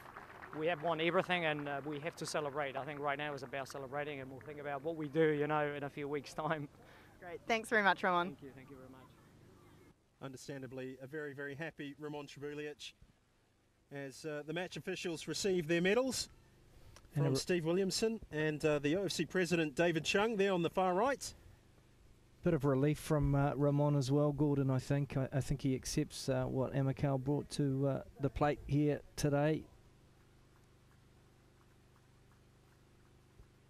We have won everything, and we have to celebrate. I think right now is about celebrating, and we'll think about what we do, in a few weeks' time. Great. Thanks very much, Ramon. Thank you very much. Understandably, a very, very happy Ramon Trebulic as the match officials receive their medals from Steve Williamson and the OFC president David Chung there on the far right. Bit of relief from Ramon as well, Gordon, I think. I think he accepts what Amicale brought to the plate here today.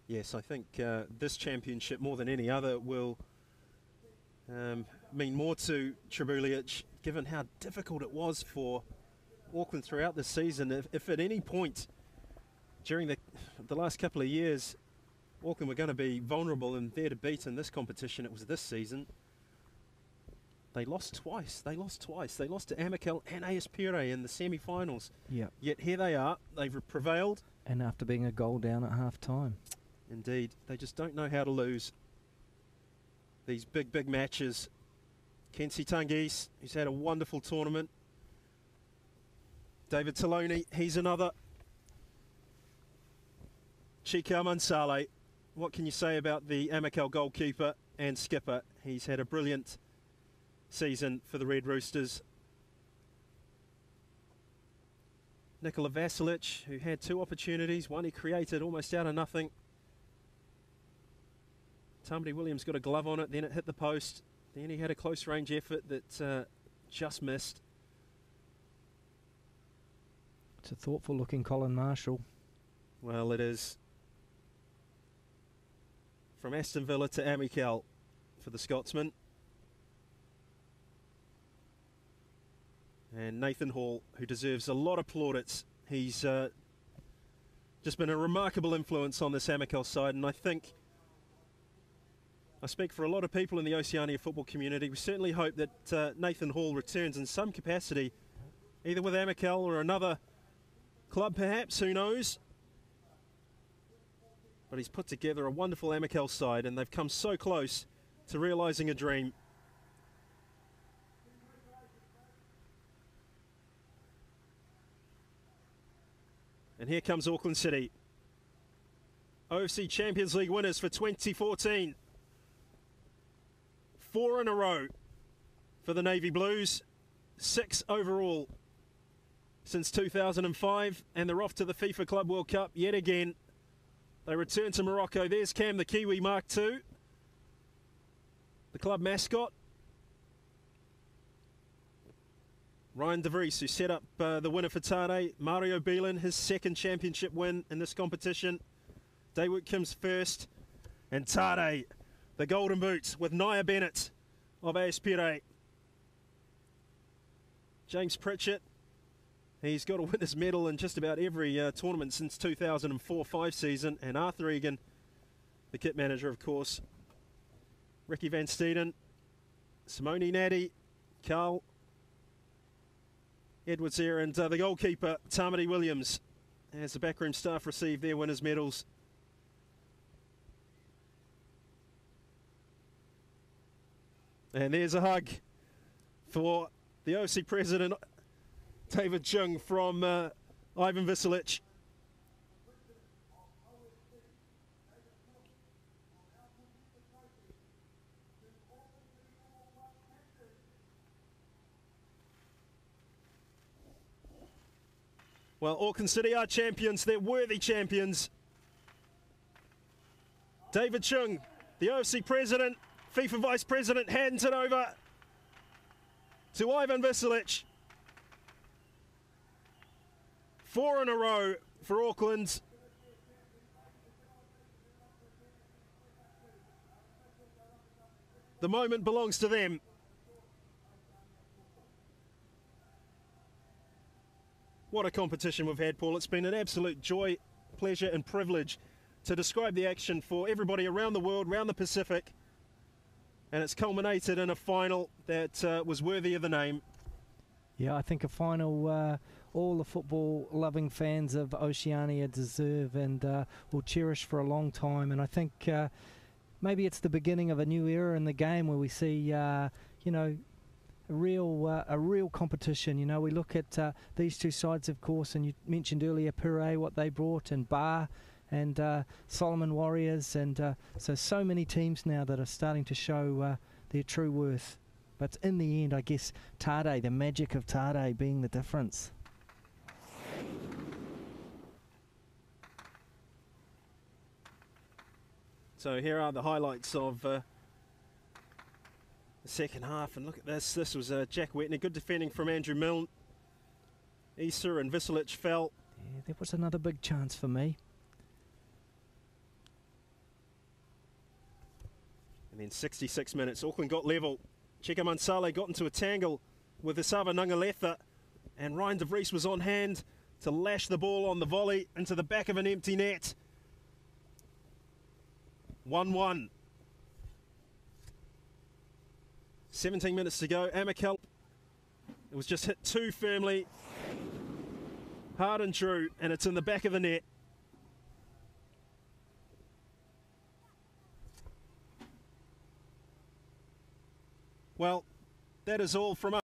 Yes, I think this championship, more than any other, will mean more to Trebulic, given how difficult it was for Auckland throughout the season. If at any point during the last couple of years Auckland were going to be vulnerable and there to beat in this competition, it was this season. They lost twice. They lost to Amicale and AS Pire in the semi-finals. Yeah. Yet here they are. They've prevailed. And after being a goal down at half-time. Indeed. They just don't know how to lose these big matches. Kensi Tangis, who's had a wonderful tournament. David Taloni, he's another. Chika Mansale. What can you say about the Amicale goalkeeper and skipper? He's had a brilliant season for the Red Roosters. Nikola Vasilic, who had 2 opportunities, one he created almost out of nothing. Tamati Williams got a glove on it, then it hit the post. Then he had a close range effort that just missed. It's a thoughtful looking Colin Marshall. Well, it is. From Aston Villa to Amicale for the Scotsman. And Nathan Hall, who deserves a lot of plaudits. He's just been a remarkable influence on this Amicale side, and I think I speak for a lot of people in the Oceania football community. We certainly hope that Nathan Hall returns in some capacity, either with Amicale or another club perhaps, who knows. But he's put together a wonderful Amicale side, and they've come so close to realising a dream. And here comes Auckland City. OFC Champions League winners for 2014. 4 in a row for the Navy Blues. 6 overall since 2005. And they're off to the FIFA Club World Cup yet again. They return to Morocco. There's Cam the Kiwi Mark II, the club mascot. Ryan de Vries, who set up the winner for Tade. Mario Beelan, his 2nd championship win in this competition. Daewoo Kim's 1st. And Tade, the golden boot, with Nia Bennett of Aspire. James Pritchett, he's got a winner's medal in just about every tournament since 2004-05 season. And Arthur Egan, the kit manager, of course. Ricky Van Steeden, Simone Natty, Carl Edwards there, and the goalkeeper, Tamati Williams, as the backroom staff receive their winners' medals. And there's a hug for the OFC president, David Chung, from Ivan Vasilic. Well, Auckland City are champions. They're worthy champions. David Chung, the OFC president, FIFA vice president, hands it over to Ivan Vasilic. 4 in a row for Auckland. The moment belongs to them. What a competition we've had, Paul. It's been an absolute joy, pleasure and privilege to describe the action for everybody around the world, around the Pacific. And it's culminated in a final that was worthy of the name. Yeah, I think a final all the football-loving fans of Oceania deserve and will cherish for a long time. And I think maybe it's the beginning of a new era in the game where we see, you know, a real competition. You know, we look at these two sides, of course, and you mentioned earlier Pire, what they brought, and Bar and Solomon Warriors, and so many teams now that are starting to show their true worth. But in the end, I guess Tade, the magic of Tade being the difference. So here are the highlights of the second half, and look at this. This was Jack Wetner, good defending from Andrew Milne. Issa and Vasilic fell. Yeah, there was another big chance for me. And then 66 minutes, Auckland got level. Chika Mansale got into a tangle with Isava Nungaletha, and Ryan de Vries was on hand to lash the ball on the volley into the back of an empty net. 1-1. 17 minutes to go. Amicale, it was just hit too firmly, hard and true, and it's in the back of the net. Well, that is all from us.